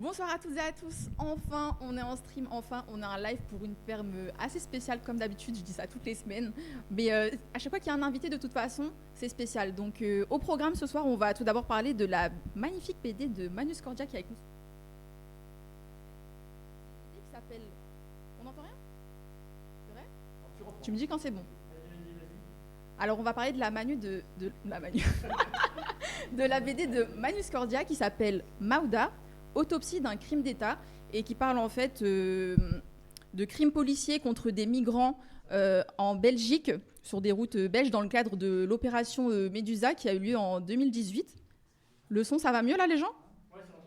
Bonsoir à toutes et à tous, enfin on est en stream, enfin on a un live pour une perme assez spéciale comme d'habitude, je dis ça toutes les semaines, mais à chaque fois qu'il y a un invité de toute façon c'est spécial. Donc au programme ce soir on va tout d'abord parler de la magnifique BD de Manus Cordia qui est avec nous. Qui s'appelle... On n'entend rien? C'est vrai? Tu me dis quand c'est bon. Alors on va parler de la de la BD de Manus Cordia qui s'appelle Mauda, autopsie d'un crime d'État, et qui parle en fait de crimes policiers contre des migrants en Belgique, sur des routes belges, dans le cadre de l'opération Médusa qui a eu lieu en 2018. Le son, ça va mieux là les gens?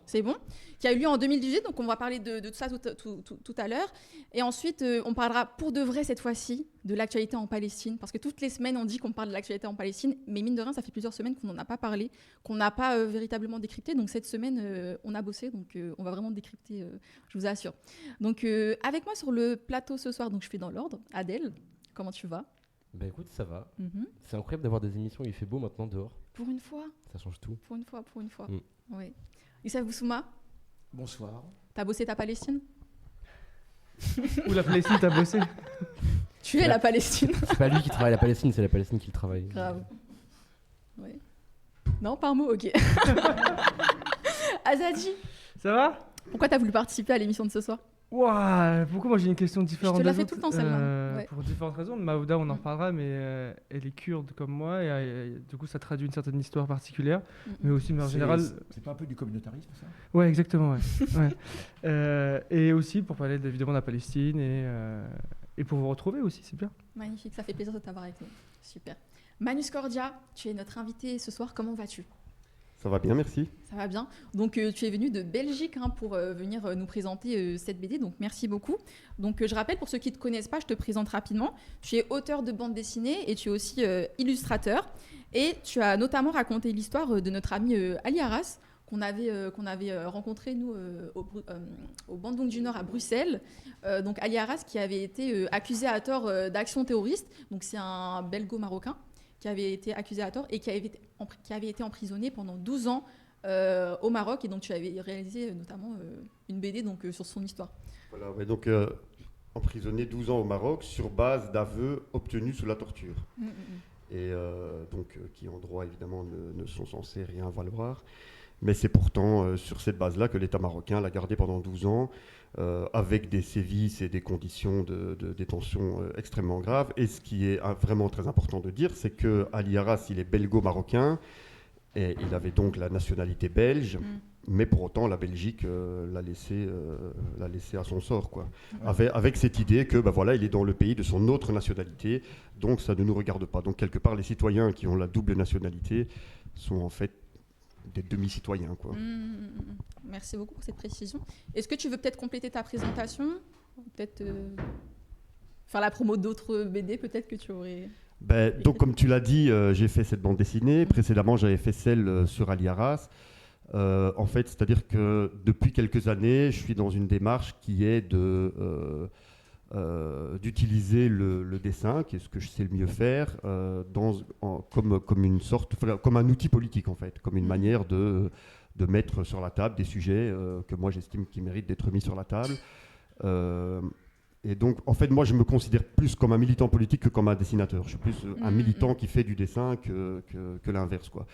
C'est bon, qui a eu lieu en 2018, donc on va parler de tout ça tout à l'heure. Et ensuite, on parlera pour de vrai cette fois-ci de l'actualité en Palestine, parce que toutes les semaines, on dit qu'on parle de l'actualité en Palestine, mais mine de rien, ça fait plusieurs semaines qu'on n'en a pas parlé, qu'on n'a pas véritablement décrypté. Donc cette semaine, on a bossé, donc on va vraiment décrypter, je vous assure. Donc avec moi sur le plateau ce soir, donc je fais dans l'ordre, Adèle, comment tu vas? Bah écoute, ça va. Mm-hmm. C'est incroyable d'avoir des émissions où il fait beau maintenant dehors. Pour une fois. Ça change tout. Pour une fois. Oui. Issa Boussouma, bonsoir. t'as bossé ta Palestine? Où la Palestine t'a bossé? Tu es la Palestine. C'est pas lui qui travaille la Palestine, c'est la Palestine qui le travaille. Grave. Ouais. Non, par mot, ok. Azadi, Ça va? pourquoi t'as voulu participer à l'émission de ce soir? Ouah, pourquoi moi j'ai une question différente? Je te la des fais autres tout le temps, celle-là. Ouais. Pour différentes raisons. Maouda, on en Mm. reparlera, mais elle est kurde comme moi, et du coup ça traduit une certaine histoire particulière, mais aussi, mais en général... C'est pas un peu du communautarisme, ça? Ouais, exactement, ouais. Ouais. Et aussi pour parler évidemment de la Palestine, et pour vous retrouver aussi, c'est bien. Magnifique, ça fait plaisir de t'avoir avec nous. Super. Manus Cordia, tu es notre invité ce soir, comment vas-tu? Ça va bien, merci. Ça va bien. Donc tu es venu de Belgique pour venir nous présenter cette BD, donc merci beaucoup. Donc je rappelle, pour ceux qui ne te connaissent pas, je te présente rapidement. Tu es auteur de bande dessinée et tu es aussi illustrateur. Et tu as notamment raconté l'histoire de notre ami Ali Arras, qu'on avait rencontré, nous, au Bandung du Nord à Bruxelles. Donc Ali Arras qui avait été accusé à tort d'action terroriste. Donc c'est un belgo-marocain qui avait été accusé à tort et qui avait été emprisonné pendant 12 ans au Maroc. Et donc tu avais réalisé notamment une BD donc, sur son histoire. Voilà, ouais, donc emprisonné 12 ans au Maroc sur base d'aveux obtenus sous la torture. Et donc qui en droit évidemment ne sont censés rien valoir. Mais c'est pourtant sur cette base-là que l'État marocain l'a gardé pendant 12 ans, avec des sévices et des conditions de détention extrêmement graves. Et ce qui est vraiment très important de dire, c'est que Ali Arras, il est belgo-marocain, et il avait donc la nationalité belge, mais pour autant la Belgique l'a laissé à son sort, quoi. Avec cette idée que voilà, il est dans le pays de son autre nationalité, donc ça ne nous regarde pas. Donc quelque part, les citoyens qui ont la double nationalité sont en fait des demi-citoyens, quoi. Merci beaucoup pour cette précision. Est-ce que tu veux peut-être compléter ta présentation? Peut-être faire la promo d'autres BD, peut-être que tu aurais... Donc comme tu l'as dit, j'ai fait cette bande dessinée. Précédemment, j'avais fait celle sur Ali Arras. En fait, c'est-à-dire que depuis quelques années, je suis dans une démarche qui est d'utiliser le dessin, qui est ce que je sais le mieux faire, comme une sorte, comme un outil politique en fait, comme une manière de mettre sur la table des sujets que moi j'estime qui méritent d'être mis sur la table. Et donc, en fait, moi je me considère plus comme un militant politique que comme un dessinateur. Je suis plus un militant qui fait du dessin que l'inverse, quoi.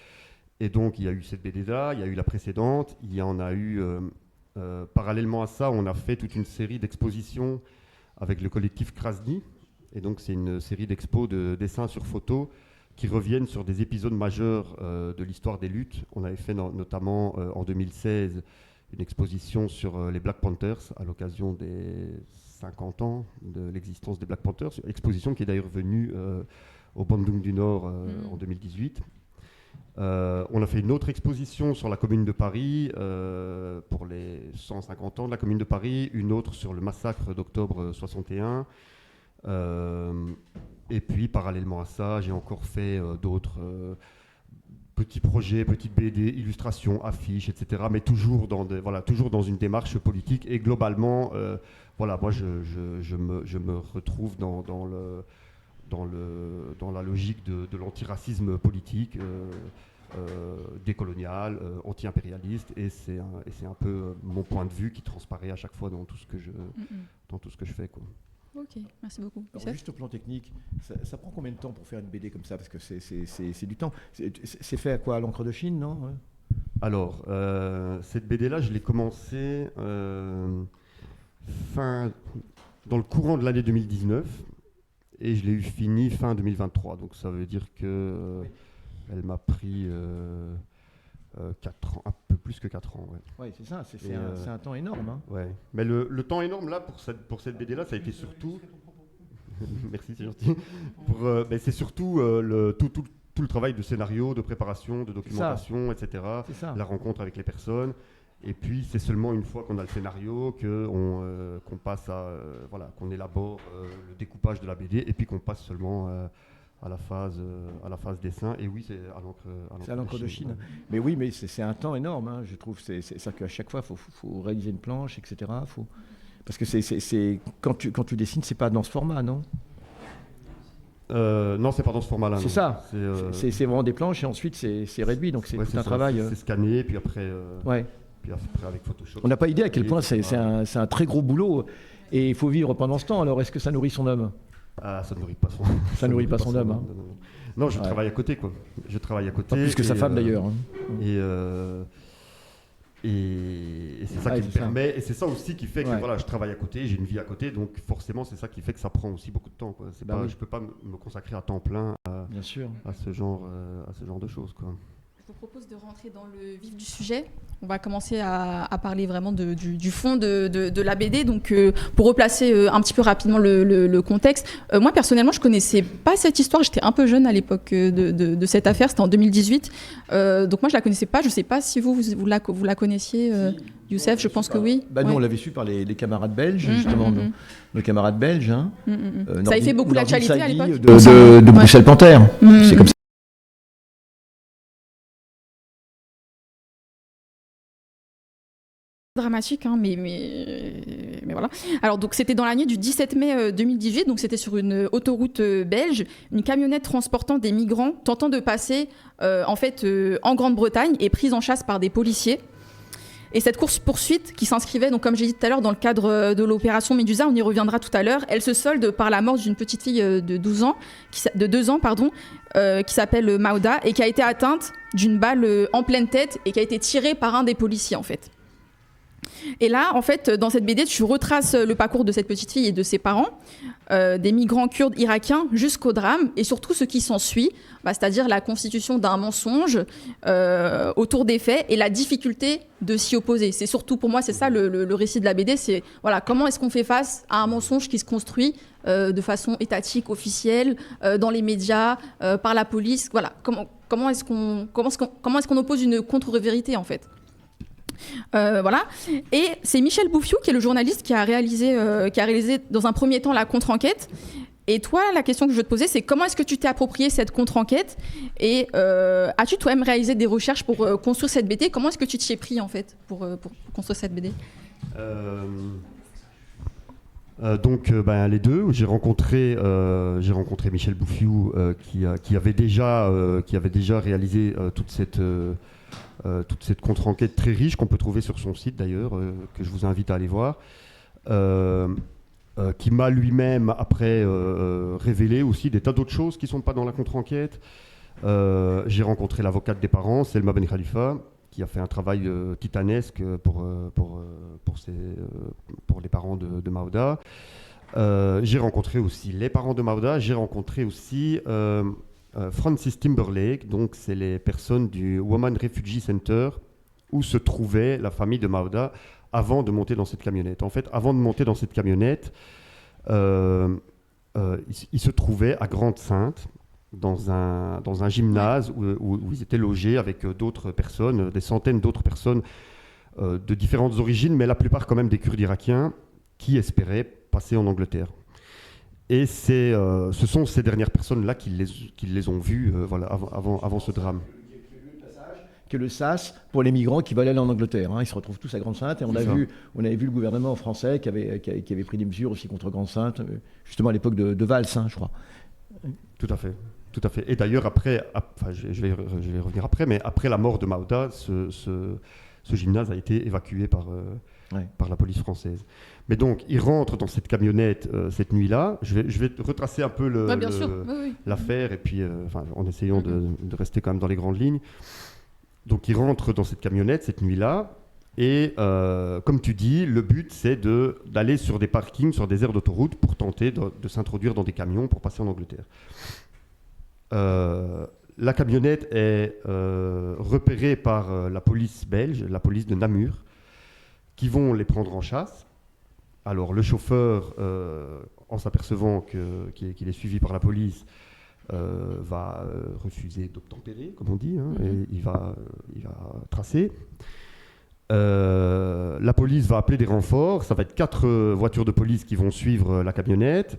Et donc, il y a eu cette BD-là, il y a eu la précédente, il y en a eu, parallèlement à ça, on a fait toute une série d'expositions avec le collectif Krasny. Et donc, c'est une série d'expos de dessins sur photo qui reviennent sur des épisodes majeurs de l'histoire des luttes. On avait fait notamment en 2016 une exposition sur les Black Panthers à l'occasion des 50 ans de l'existence des Black Panthers. Exposition qui est d'ailleurs venue au Bandung du Nord en 2018. On a fait une autre exposition sur la Commune de Paris pour les 150 ans de la Commune de Paris, une autre sur le massacre d'octobre 61. Et puis, parallèlement à ça, j'ai encore fait d'autres petits projets, petites BD, illustrations, affiches, etc. Mais toujours dans une démarche politique. Et globalement, moi, je me retrouve dans la logique de l'antiracisme politique. décolonial, anti-impérialiste, et c'est un peu mon point de vue qui transparaît à chaque fois dans tout ce que je fais, quoi. Ok, merci beaucoup. Alors, Youssef. juste au plan technique, ça prend combien de temps pour faire une BD comme ça? Parce que c'est du temps. C'est fait à quoi? À l'encre de Chine, non? Ouais. Alors, cette BD-là, je l'ai commencée dans le courant de l'année 2019 et je l'ai eu fini fin 2023. Donc ça veut dire que elle m'a pris 4 ans, un peu plus que 4 ans. Ouais. Oui, c'est ça, c'est un temps énorme. Hein. Ouais. Mais le temps énorme là pour cette BD-là, ça a été surtout... Merci, c'est gentil. C'est surtout tout le travail de scénario, de préparation, de documentation, etc. C'est ça. La rencontre avec les personnes. Et puis, c'est seulement une fois qu'on a le scénario qu'on passe qu'on élabore le découpage de la BD et puis qu'on passe seulement à la phase dessin. Et oui, c'est à l'encre de Chine. Mais oui, mais c'est un temps énorme, hein, je trouve. C'est-à-dire qu'à chaque fois, il faut réaliser une planche, etc. Parce que quand tu dessines, c'est pas dans ce format, non? Non, c'est pas dans ce format-là. C'est ça. C'est vraiment des planches et ensuite c'est réduit, donc c'est tout un travail. C'est scanné, puis après. Ouais. Puis après avec Photoshop. On n'a pas idée à quel point c'est un très gros boulot et il faut vivre pendant ce temps. Alors est-ce que ça nourrit son homme? Ah, ça nourrit pas son. Ça nourrit pas son homme. Hein. Non, je travaille à côté, quoi. Je travaille à côté. Pas plus que sa femme d'ailleurs. Hein. Et c'est ça qui me permet, et c'est ça aussi qui fait que voilà, je travaille à côté, j'ai une vie à côté, donc forcément c'est ça qui fait que ça prend aussi beaucoup de temps, quoi. Je peux pas me consacrer à temps plein Bien sûr. à ce genre de choses, quoi. Je vous propose de rentrer dans le vif du sujet. On va commencer à parler vraiment du fond de la BD. Donc, pour replacer un petit peu rapidement le contexte, moi personnellement, je connaissais pas cette histoire. J'étais un peu jeune à l'époque de cette affaire. C'était en 2018. Donc moi, je la connaissais pas. Je sais pas si vous la connaissiez, Youssef. Je pense que oui. Nous, on l'avait su par les camarades belges, justement, nos camarades belges. Hein. Ça avait fait beaucoup d'actualité à l'époque. De Bruxelles Panthère. C'est comme ça. Dramatique, hein, mais voilà. Alors donc c'était dans la nuit du 17 mai 2018, donc c'était sur une autoroute belge, une camionnette transportant des migrants tentant de passer en Grande-Bretagne et prise en chasse par des policiers. Et cette course-poursuite qui s'inscrivait, donc comme j'ai dit tout à l'heure, dans le cadre de l'opération Médusa, on y reviendra tout à l'heure, elle se solde par la mort d'une petite fille de 2 ans, qui s'appelle Mauda et qui a été atteinte d'une balle en pleine tête et qui a été tirée par un des policiers en fait. Et là, en fait, dans cette BD, tu retraces le parcours de cette petite fille et de ses parents, des migrants kurdes irakiens jusqu'au drame, et surtout ce qui s'ensuit, c'est-à-dire la constitution d'un mensonge autour des faits et la difficulté de s'y opposer. C'est surtout, pour moi, c'est ça le récit de la BD, c'est voilà, comment est-ce qu'on fait face à un mensonge qui se construit de façon étatique, officielle, dans les médias, par la police. Voilà, comment est-ce qu'on oppose une contre-vérité, en fait. Voilà. Et c'est Michel Bouffiou qui est le journaliste qui a réalisé dans un premier temps la contre-enquête. Et toi, la question que je veux te poser, c'est comment est-ce que tu t'es approprié cette contre-enquête et as-tu toi-même réalisé des recherches pour construire cette BD? Comment est-ce que tu t'y es pris en fait pour construire cette BD? Les deux. J'ai rencontré Michel Bouffiou qui avait déjà réalisé toute cette contre-enquête très riche qu'on peut trouver sur son site d'ailleurs, que je vous invite à aller voir, qui m'a lui-même après révélé aussi des tas d'autres choses qui ne sont pas dans la contre-enquête. J'ai rencontré l'avocate des parents, Selma Ben Khalifa, qui a fait un travail titanesque pour les parents de Mauda. J'ai rencontré aussi les parents de Mauda, j'ai rencontré aussi Francis Timberlake, donc c'est les personnes du Women Refugee Center où se trouvait la famille de Mauda avant de monter dans cette camionnette. En fait, avant de monter dans cette camionnette, ils se trouvaient à Grande-Synthe, dans un gymnase où ils étaient logés avec d'autres personnes, des centaines d'autres personnes de différentes origines, mais la plupart quand même des Kurdes irakiens qui espéraient passer en Angleterre. Et ce sont ces dernières personnes-là qui les ont vus avant ce drame. Que le SAS pour les migrants qui veulent aller en Angleterre. Hein. Ils se retrouvent tous à Grande-Synthe et on avait vu le gouvernement français qui avait pris des mesures aussi contre Grande-Synthe, justement à l'époque de Valls, hein, je crois. Tout à fait. Tout à fait. Et d'ailleurs, enfin, je vais revenir après, mais après la mort de Maouda, ce gymnase a été évacué par la police française. Mais donc, il rentre dans cette camionnette cette nuit-là. Je vais retracer un peu Bien sûr. Oui. l'affaire, et puis en essayant de rester quand même dans les grandes lignes. Donc, il rentre dans cette camionnette cette nuit-là. Et comme tu dis, le but, c'est d'aller sur des parkings, sur des aires d'autoroute pour tenter de s'introduire dans des camions pour passer en Angleterre. La camionnette est repérée par la police belge, la police de Namur, qui vont les prendre en chasse. Alors le chauffeur, en s'apercevant qu'il est suivi par la police, va refuser d'obtempérer, comme on dit, et il va tracer. La police va appeler des renforts, ça va être 4 voitures de police qui vont suivre la camionnette,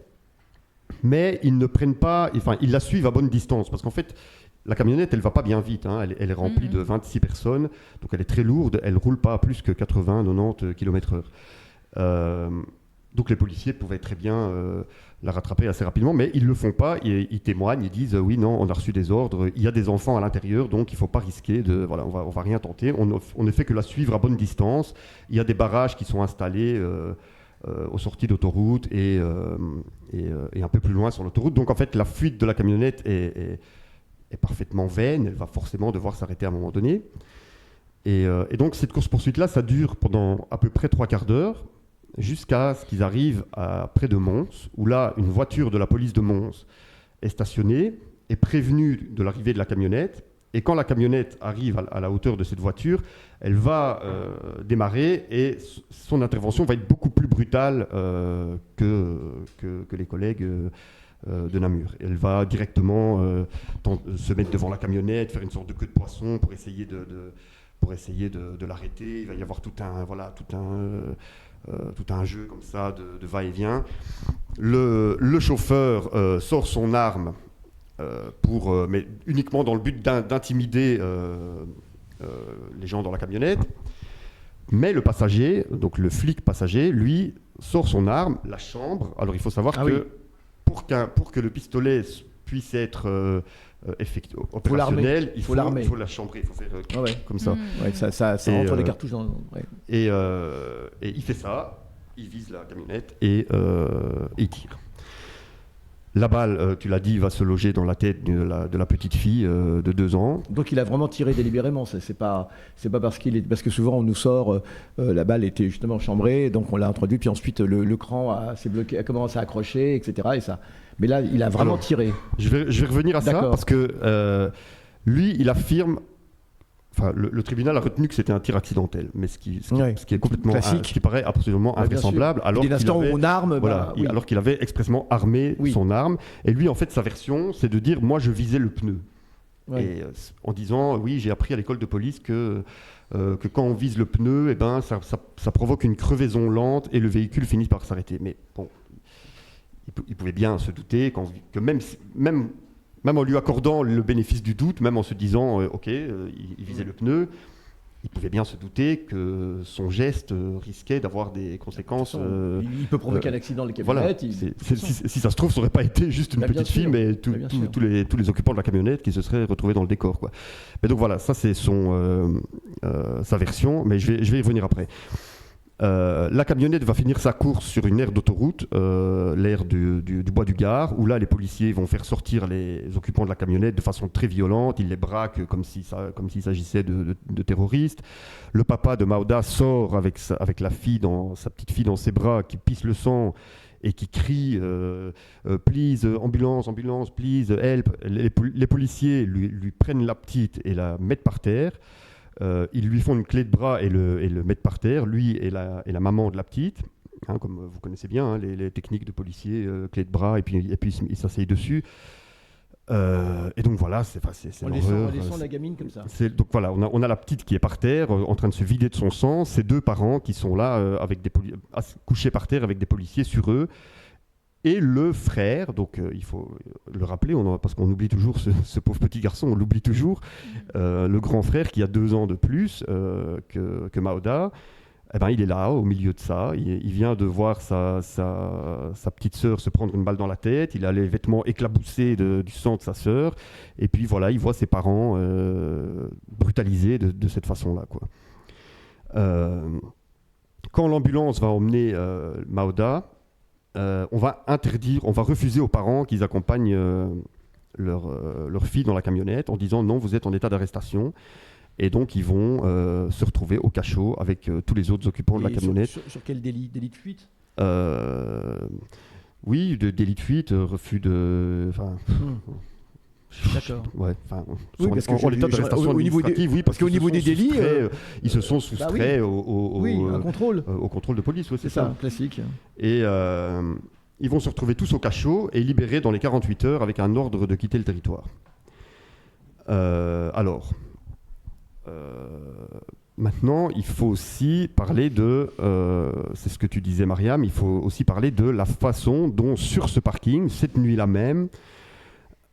mais ils la suivent à bonne distance, parce qu'en fait, la camionnette, elle va pas bien vite, elle est remplie de 26 personnes, donc elle est très lourde, elle roule pas à plus que 80-90 km/h. Donc les policiers pouvaient très bien la rattraper assez rapidement, mais ils le font pas, ils témoignent, ils disent oui, non, on a reçu des ordres, il y a des enfants à l'intérieur, donc il faut pas risquer on va rien tenter, on ne fait que la suivre à bonne distance, il y a des barrages qui sont installés aux sorties d'autoroute et un peu plus loin sur l'autoroute, donc en fait la fuite de la camionnette est parfaitement vaine, elle va forcément devoir s'arrêter à un moment donné. Et donc cette course-poursuite-là, ça dure pendant à peu près 3/4 d'heure, jusqu'à ce qu'ils arrivent près de Mons, où là, une voiture de la police de Mons est stationnée, est prévenue de l'arrivée de la camionnette, et quand la camionnette arrive à la hauteur de cette voiture, elle va démarrer, et son intervention va être beaucoup plus brutale que les collègues de Namur. Elle va directement se mettre devant la camionnette, faire une sorte de queue de poisson pour essayer de l'arrêter. Il va y avoir tout un jeu comme ça de va-et-vient. Le chauffeur sort son arme mais uniquement dans le but d'intimider les gens dans la camionnette. Mais le passager, donc le flic passager, lui, sort son arme, la chambre. Alors il faut savoir que pour que le pistolet puisse être opérationnel, il faut la chambrer, il faut faire comme ça. Ouais, ça rentre les cartouches dans... Ouais. Et il fait ça, il vise la camionnette et il tire. La balle, tu l'as dit, va se loger dans la tête de la petite fille de 2 ans. Donc il a vraiment tiré délibérément, c'est pas parce que souvent on nous sort, la balle était justement chambrée, donc on l'a introduit, puis ensuite le cran s'est bloqué, a commencé à accrocher, etc. Et ça. Mais là, il a vraiment tiré. Je vais revenir à ça, parce que lui, il affirme... Enfin, le tribunal a retenu que c'était un tir accidentel, mais ce qui est complètement classique, ce qui paraît absolument invraisemblable. Alors qu'il avait expressément armé son arme. Et lui, en fait, sa version, c'est de dire moi, je visais le pneu. Ouais. Et en disant oui, j'ai appris à l'école de police que quand on vise le pneu, ça provoque une crevaison lente et le véhicule finit par s'arrêter. Mais bon, il pouvait bien se douter que même en lui accordant le bénéfice du doute, même en se disant il visait le pneu, il pouvait bien se douter que son geste risquait d'avoir des conséquences. Il peut provoquer un accident de camionnette. Voilà. Si ça se trouve, ça n'aurait pas été juste une petite fille, mais tous les occupants de la camionnette qui se seraient retrouvés dans le décor, quoi. Mais donc voilà, ça c'est sa version, mais je vais y revenir après. La camionnette va finir sa course sur une aire d'autoroute, l'aire du bois du Gard, où là les policiers vont faire sortir les occupants de la camionnette de façon très violente. Ils les braquent comme s'il s'agissait de terroristes. Le papa de Maouda sort avec sa petite fille dans ses bras, qui pisse le sang et qui crie please, ambulance, please, help. Les policiers lui prennent la petite et la mettent par terre. Ils lui font une clé de bras et le mettent par terre, lui et la maman de la petite, comme vous connaissez bien les techniques de policiers, clé de bras et puis il s'asseye dessus. Et donc voilà, c'est l'horreur. En laissant la gamine comme ça. Donc voilà, on a la petite qui est par terre, en train de se vider de son sang, ses 2 parents qui sont là couchés par terre avec des policiers sur eux. Et le frère, donc il faut le rappeler, parce qu'on oublie toujours ce pauvre petit garçon, on l'oublie toujours, le grand frère qui a 2 ans de plus que Maouda, Eh ben, il est là, au milieu de ça. Il vient de voir sa petite sœur se prendre une balle dans la tête. Il a les vêtements éclaboussés du sang de sa sœur. Et puis voilà, il voit ses parents brutalisés de cette façon-là, quoi. Quand l'ambulance va emmener Mauda, on va refuser aux parents qu'ils accompagnent leur fille dans la camionnette en disant non, vous êtes en état d'arrestation. Et donc, ils vont se retrouver au cachot avec tous les autres occupants de la camionnette. Sur quel délit? Délit de fuite? Oui, délit de fuite, refus de... D'accord. Ouais, Oui, parce que en l'état d'arrestation administrative, oui, parce qu'au niveau des délits... ils se sont soustraits un contrôle. au contrôle de police, ouais, c'est ça. Classique. Et ils vont se retrouver tous au cachot et libérés dans les 48 heures avec un ordre de quitter le territoire. Maintenant, il faut aussi parler c'est ce que tu disais Mariam, il faut aussi parler de la façon dont sur ce parking, cette nuit-là même,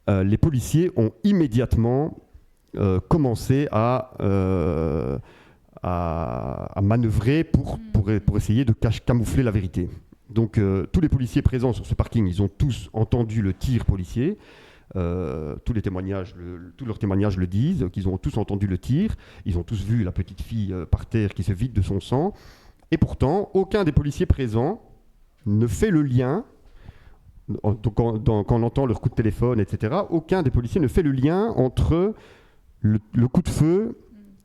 les policiers ont immédiatement commencé à manœuvrer pour essayer de camoufler la vérité. Donc tous les policiers présents sur ce parking, ils ont tous entendu le tir policier. Tous leurs témoignages le disent, qu'ils ont tous entendu le tir, ils ont tous vu la petite fille par terre qui se vide de son sang, et pourtant aucun des policiers présents ne fait le lien, quand on entend leur coup de téléphone, etc., aucun des policiers ne fait le lien entre le coup de feu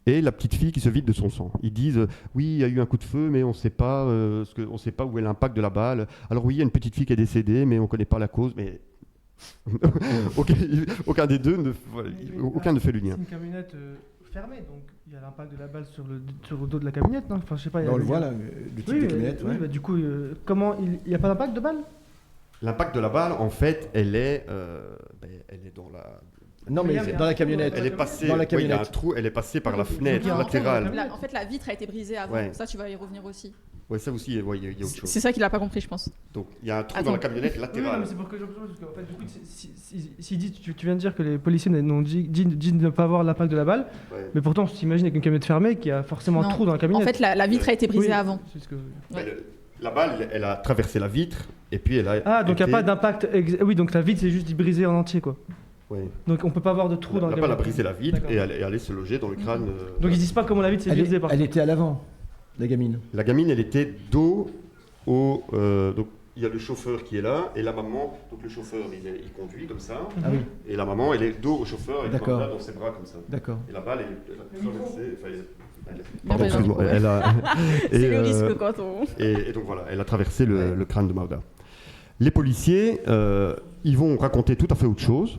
et la petite fille qui se vide de son sang. Ils disent oui, il y a eu un coup de feu, mais on ne sait pas où est l'impact de la balle. Alors oui, il y a une petite fille qui est décédée, mais on ne connaît pas la cause. Mais aucun des deux ne fait le lien. C'est une camionnette fermée, donc il y a l'impact de la balle sur le dos de la camionnette, non? Enfin, je sais pas. On le voit là, le type de camionnette. Oui, du coup, comment il n'y a pas d'impact de balle? L'impact de la balle, en fait, elle est dans la. Non, mais dans la camionnette. Elle est passée. Dans la Il y a un camionnette. trou. Elle est passée par la fenêtre En fait, latérale. en fait, la vitre a été brisée avant. Ouais. Ça, tu vas y revenir aussi. Ouais, ça aussi, il y a autre chose. C'est ça qu'il a pas compris, je pense. Donc, il y a un trou Attends. dans la camionnette Oui, non, latérale. mais c'est pour que je parce qu'en fait, du coup, si dit, tu viens de dire que les policiers n'ont dit de ne pas voir l'impact de la balle, Ouais. mais pourtant, tu t'imagines avec une camionnette fermée qu'il y a forcément un Non. trou dans la En camionnette. fait, la vitre a été brisée Oui, avant. c'est ce que- Ouais. La balle, elle a traversé la vitre et puis elle a. Ah, donc il n'y a été- pas d'impact. Oui, donc la vitre, c'est juste brisée en entier, quoi. Ouais. Donc on peut pas avoir de trou dans La la balle a camionnette. brisé la vitre D'accord. et elle est allée se loger dans le crâne. Donc ils disent pas comment la vitre s'est brisée par Elle était à l'avant, la gamine. La gamine, elle était dos au. Donc, il y a le chauffeur qui est là et la maman. Donc, le chauffeur, il conduit comme ça. Ah oui, Et la maman, elle est dos au chauffeur avec D'accord. Mauda dans ses bras comme ça. d'accord. Et la balle, elle a traversé. Enfin, Bien pardon, raison. excuse-moi. Elle a. C'est le et, risque quand on. et donc voilà, elle a traversé le crâne de Mauda. Les policiers, ils vont raconter tout à fait autre chose.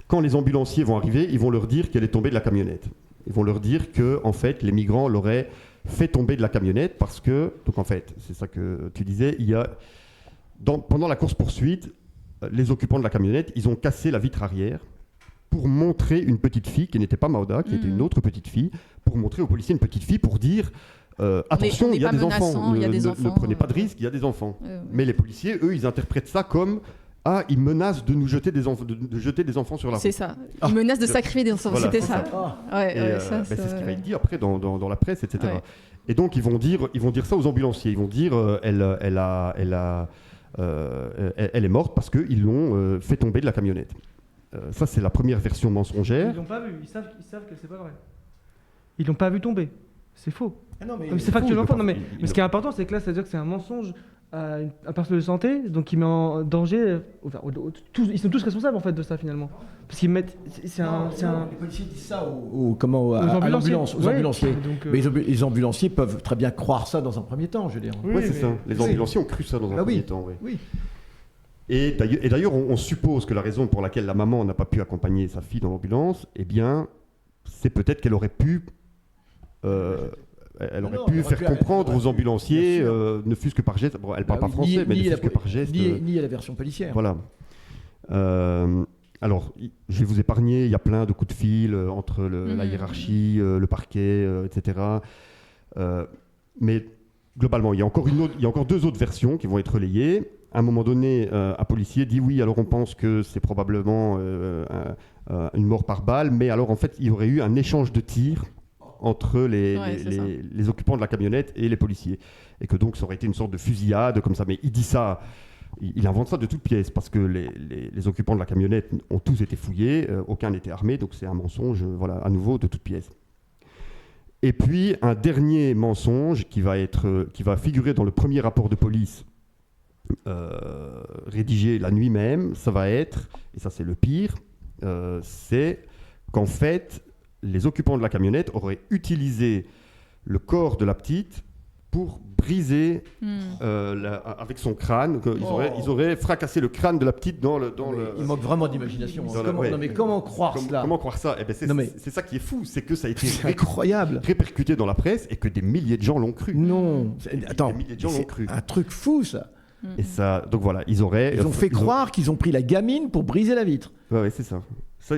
Quand les ambulanciers vont arriver, ils vont leur dire qu'elle est tombée de la camionnette. Ils vont leur dire que, en fait, les migrants l'auraient fait tomber de la camionnette parce que, donc en fait, c'est ça que tu disais, il y a pendant la course-poursuite, les occupants de la camionnette, ils ont cassé la vitre arrière pour montrer une petite fille qui n'était pas Mauda, qui était une autre petite fille, pour montrer aux policiers une petite fille pour dire attention, on est il y a pas des enfants, menaçant, il y a des ne enfants, prenez pas de risque, il y a des enfants. Mais les policiers, eux, ils interprètent ça comme ils menacent de nous jeter des enfants, de jeter des enfants sur la route. C'est ça. Ils menacent de sacrifier des enfants. Voilà, C'était c'est ça. Ouais, Et, ouais, ça, c'est ce ça- qui va être dit après dans la presse, etc. Ouais. Et donc ils vont dire ça aux ambulanciers. Ils vont dire elle est morte parce qu'ils l'ont fait tomber de la camionnette. Ça c'est la première version mensongère. Ils l'ont pas vu, ils savent que c'est pas vrai. Ils l'ont pas vu tomber. C'est faux. Ah non, mais Comme c'est factuellement faux. Non, mais ils ce qui est important, c'est que là, c'est-à-dire que c'est un mensonge à un personnel de santé, donc il met en danger. Ils sont tous responsables en fait de ça finalement, parce qu'ils mettent. C'est un. Les policiers disent ça à ambulanciers. l'ambulance, aux Ouais. ambulanciers. Donc, Mais les ambulanciers peuvent très bien croire ça dans un premier temps, je veux dire. Oui, Ouais, c'est mais- ça. Les ambulanciers ont cru ça dans un Ah oui. premier temps. Ouais. Oui. Et d'ailleurs, on suppose que la raison pour laquelle la maman n'a pas pu accompagner sa fille dans l'ambulance, eh bien, c'est peut-être qu'elle aurait pu. Elle aurait Non, pu elle aurait faire pu- comprendre elle aurait aux pu, ambulanciers, bien sûr. ne fût-ce que par geste. Bon, elle parle pas français, mais ne fût-ce que par geste. Ni à la version policière. Voilà. Alors, je vais vous épargner, il y a plein de coups de fil entre la hiérarchie, le parquet, etc. Mais globalement, il y a encore deux autres versions qui vont être relayées. À un moment donné, un policier dit oui, alors on pense que c'est probablement une mort par balle, mais alors en fait, il y aurait eu un échange de tirs entre Ouais, c'est ça. les occupants de la camionnette et les policiers. Et que donc ça aurait été une sorte de fusillade comme ça. Mais il dit ça, il invente ça de toutes pièces parce que les occupants de la camionnette ont tous été fouillés, aucun n'était armé, donc c'est un mensonge, voilà, à nouveau de toutes pièces. Et puis un dernier mensonge qui va figurer dans le premier rapport de police rédigé la nuit même, ça va être, et ça c'est le pire, c'est qu'en fait les occupants de la camionnette auraient utilisé le corps de la petite pour briser avec son crâne, ils auraient fracassé le crâne de la petite dans le... Il manque vraiment d'imagination. Dans la- ouais. Non mais comment croire cela? Comment croire ça? Eh ben, Non, mais- c'est ça qui est fou, c'est que ça a été C'est incroyable. répercuté dans la presse et que des milliers de gens l'ont cru. Non. Des milliers de gens l'ont c'est cru. un truc fou ça. Et ça, donc voilà, ils ont fait croire qu'ils ont pris la gamine pour briser la vitre. Ouais, c'est ça. Ça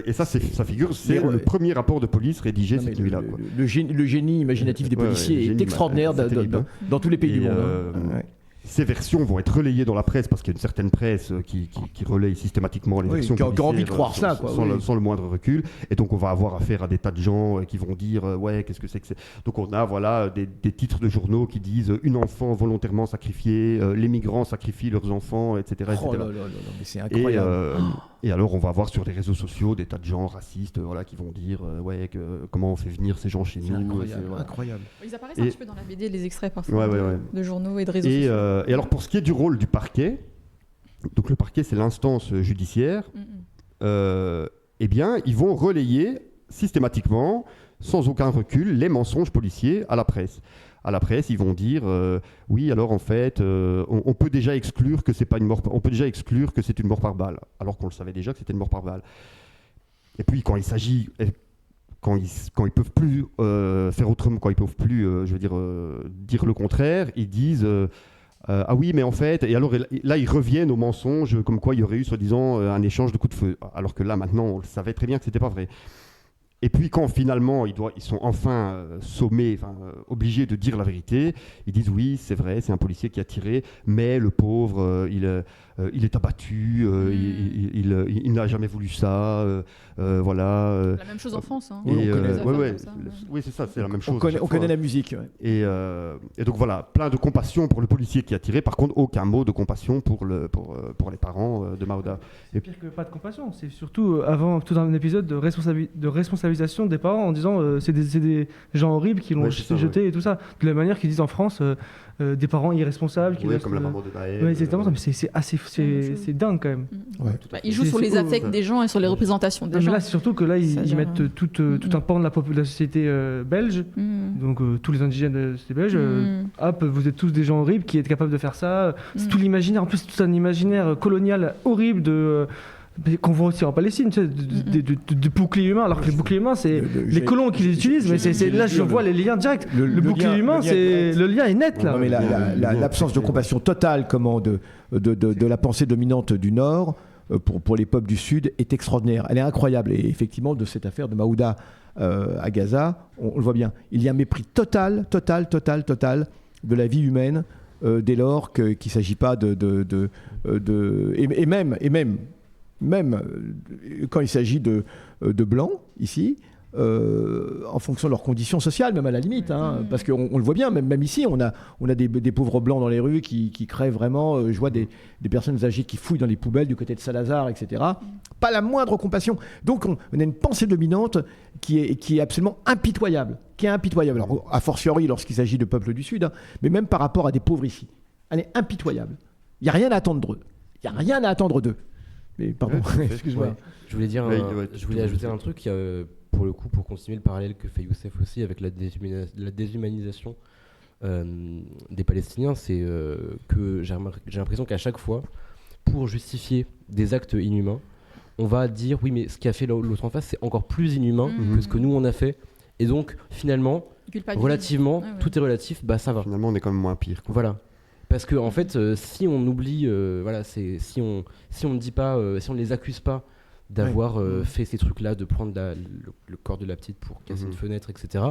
figure, c'est Mais, le premier rapport de police rédigé Non, mais cette nuit-là. quoi. le génie imaginatif des Ouais, policiers le génie, est extraordinaire c'est terrible, dans tous les pays Et, du monde. Hein. Ouais. Ces versions vont être relayées dans la presse parce qu'il y a une certaine presse qui relaye systématiquement les Oui, versions qui a envie de policières, croire ça, quoi, oui. sans le moindre recul. Et donc on va avoir affaire à des tas de gens qui vont dire ouais, qu'est-ce que c'est que c'est. Donc on a voilà des titres de journaux qui disent une enfant volontairement sacrifiée, les migrants sacrifient leurs enfants, etc. Oh etc. là là là là, mais c'est Et, incroyable. et alors on va avoir sur les réseaux sociaux des tas de gens racistes voilà, qui vont dire ouais, comment on fait venir ces gens chez C'est nous. incroyable, voilà. incroyable. Ils apparaissent Et- un petit peu dans la BD, les extraits parfois Ouais. de journaux et de réseaux Et, sociaux. et alors pour ce qui est du rôle du parquet, donc le parquet c'est l'instance judiciaire, eh bien ils vont relayer systématiquement, sans aucun recul, les mensonges policiers à la presse. À la presse, ils vont dire oui, alors en fait, on peut déjà exclure que c'est pas une mort, on peut déjà exclure que c'est une mort par balle, alors qu'on le savait déjà que c'était une mort par balle. Et puis quand il s'agit, quand ils peuvent plus faire autrement, quand ils peuvent plus, dire le contraire, ils disent ah oui, mais en fait, et alors là ils reviennent aux mensonges comme quoi il y aurait eu soi-disant un échange de coups de feu, alors que là maintenant on le savait très bien que c'était pas vrai. Et puis quand finalement ils sont enfin sommés, obligés de dire la vérité, ils disent oui, c'est vrai, c'est un policier qui a tiré, mais le pauvre, il est abattu, il n'a jamais voulu ça, voilà. La même chose en France. Hein. Et, on connaît des affaires comme ça, oui, c'est ça, c'est la même chose. On connaît la musique. Ouais. Et donc voilà, plein de compassion pour le policier qui a tiré, par contre aucun mot de compassion pour les parents de Maouda. C'est pire que pas de compassion, c'est surtout avant tout un épisode de responsabilisation des parents en disant c'est des gens horribles qui l'ont Ouais, c'est ça, jeté et tout ça. De la manière qu'ils disent en France, des parents irresponsables qui Ouais, laissent, comme la maman de Naël. Ouais, c'est exactement ça, mais c'est assez, c'est dingue quand même. Ils jouent C'est- sur les c'est- affects des gens et sur les représentations des Non, mais gens. là, c'est surtout que là, Ça ils gère, mettent tout un pan de la société belge, donc tous les indigènes de la société belge, hop, vous êtes tous des gens horribles qui êtes capables de faire ça. C'est tout l'imaginaire, en plus, c'est tout un imaginaire colonial horrible qu'on voit aussi en Palestine, tu sais, de boucliers humains, alors que les boucliers humains, c'est les colons qui les utilisent, mais là, je vois les liens directs. Le bouclier lien- humain, le lien est net, là. Non, mais l'absence de compassion totale de la pensée dominante du Nord pour les peuples du Sud est extraordinaire. Elle est incroyable. Et effectivement, de cette affaire de Maouda à Gaza, on le voit bien. Il y a un mépris total de la vie humaine dès lors qu'il ne s'agit pas même quand il s'agit de blancs, ici, en fonction de leurs conditions sociales, même à la limite, hein, parce qu'on le voit bien, même ici, on a des pauvres blancs dans les rues qui crèvent vraiment. Je vois des personnes âgées qui fouillent dans les poubelles du côté de Saint-Lazare, etc. Pas la moindre compassion. Donc on a une pensée dominante qui est absolument impitoyable, Alors, a fortiori lorsqu'il s'agit de peuples du Sud, hein, mais même par rapport à des pauvres ici. Elle est impitoyable. Il n'y a rien à attendre d'eux. Mais pardon, excuse-moi. Ouais. Je voulais dire, je voulais ajouter un truc, pour le coup, pour continuer le parallèle que fait Youssef aussi avec la déshumanisation des Palestiniens, c'est que j'ai l'impression qu'à chaque fois, pour justifier des actes inhumains, on va dire oui, mais ce qu'a fait l'autre en face, c'est encore plus inhumain que ce que nous on a fait. Et donc, finalement, relativement, tout est relatif, bah ça va. Finalement, on est quand même moins pire, quoi. Voilà. Parce que en fait, si on oublie, si on ne dit pas, si on ne les accuse pas d'avoir fait ces trucs-là, de prendre le corps de la petite pour casser une fenêtre, etc.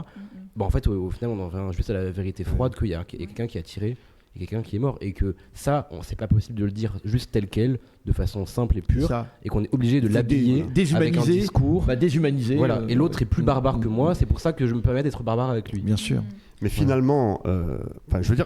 Bah en fait, au final, on en revient juste à la vérité froide qu'il y a quelqu'un qui a tiré et quelqu'un qui est mort. Et que ça, c'est pas possible de le dire juste tel quel, de façon simple et pure, et qu'on est obligé de l'habiller avec un discours. Déshumanisé. Voilà. Et l'autre est plus barbare que moi, c'est pour ça que je me permets d'être barbare avec lui. Bien sûr. Mais finalement,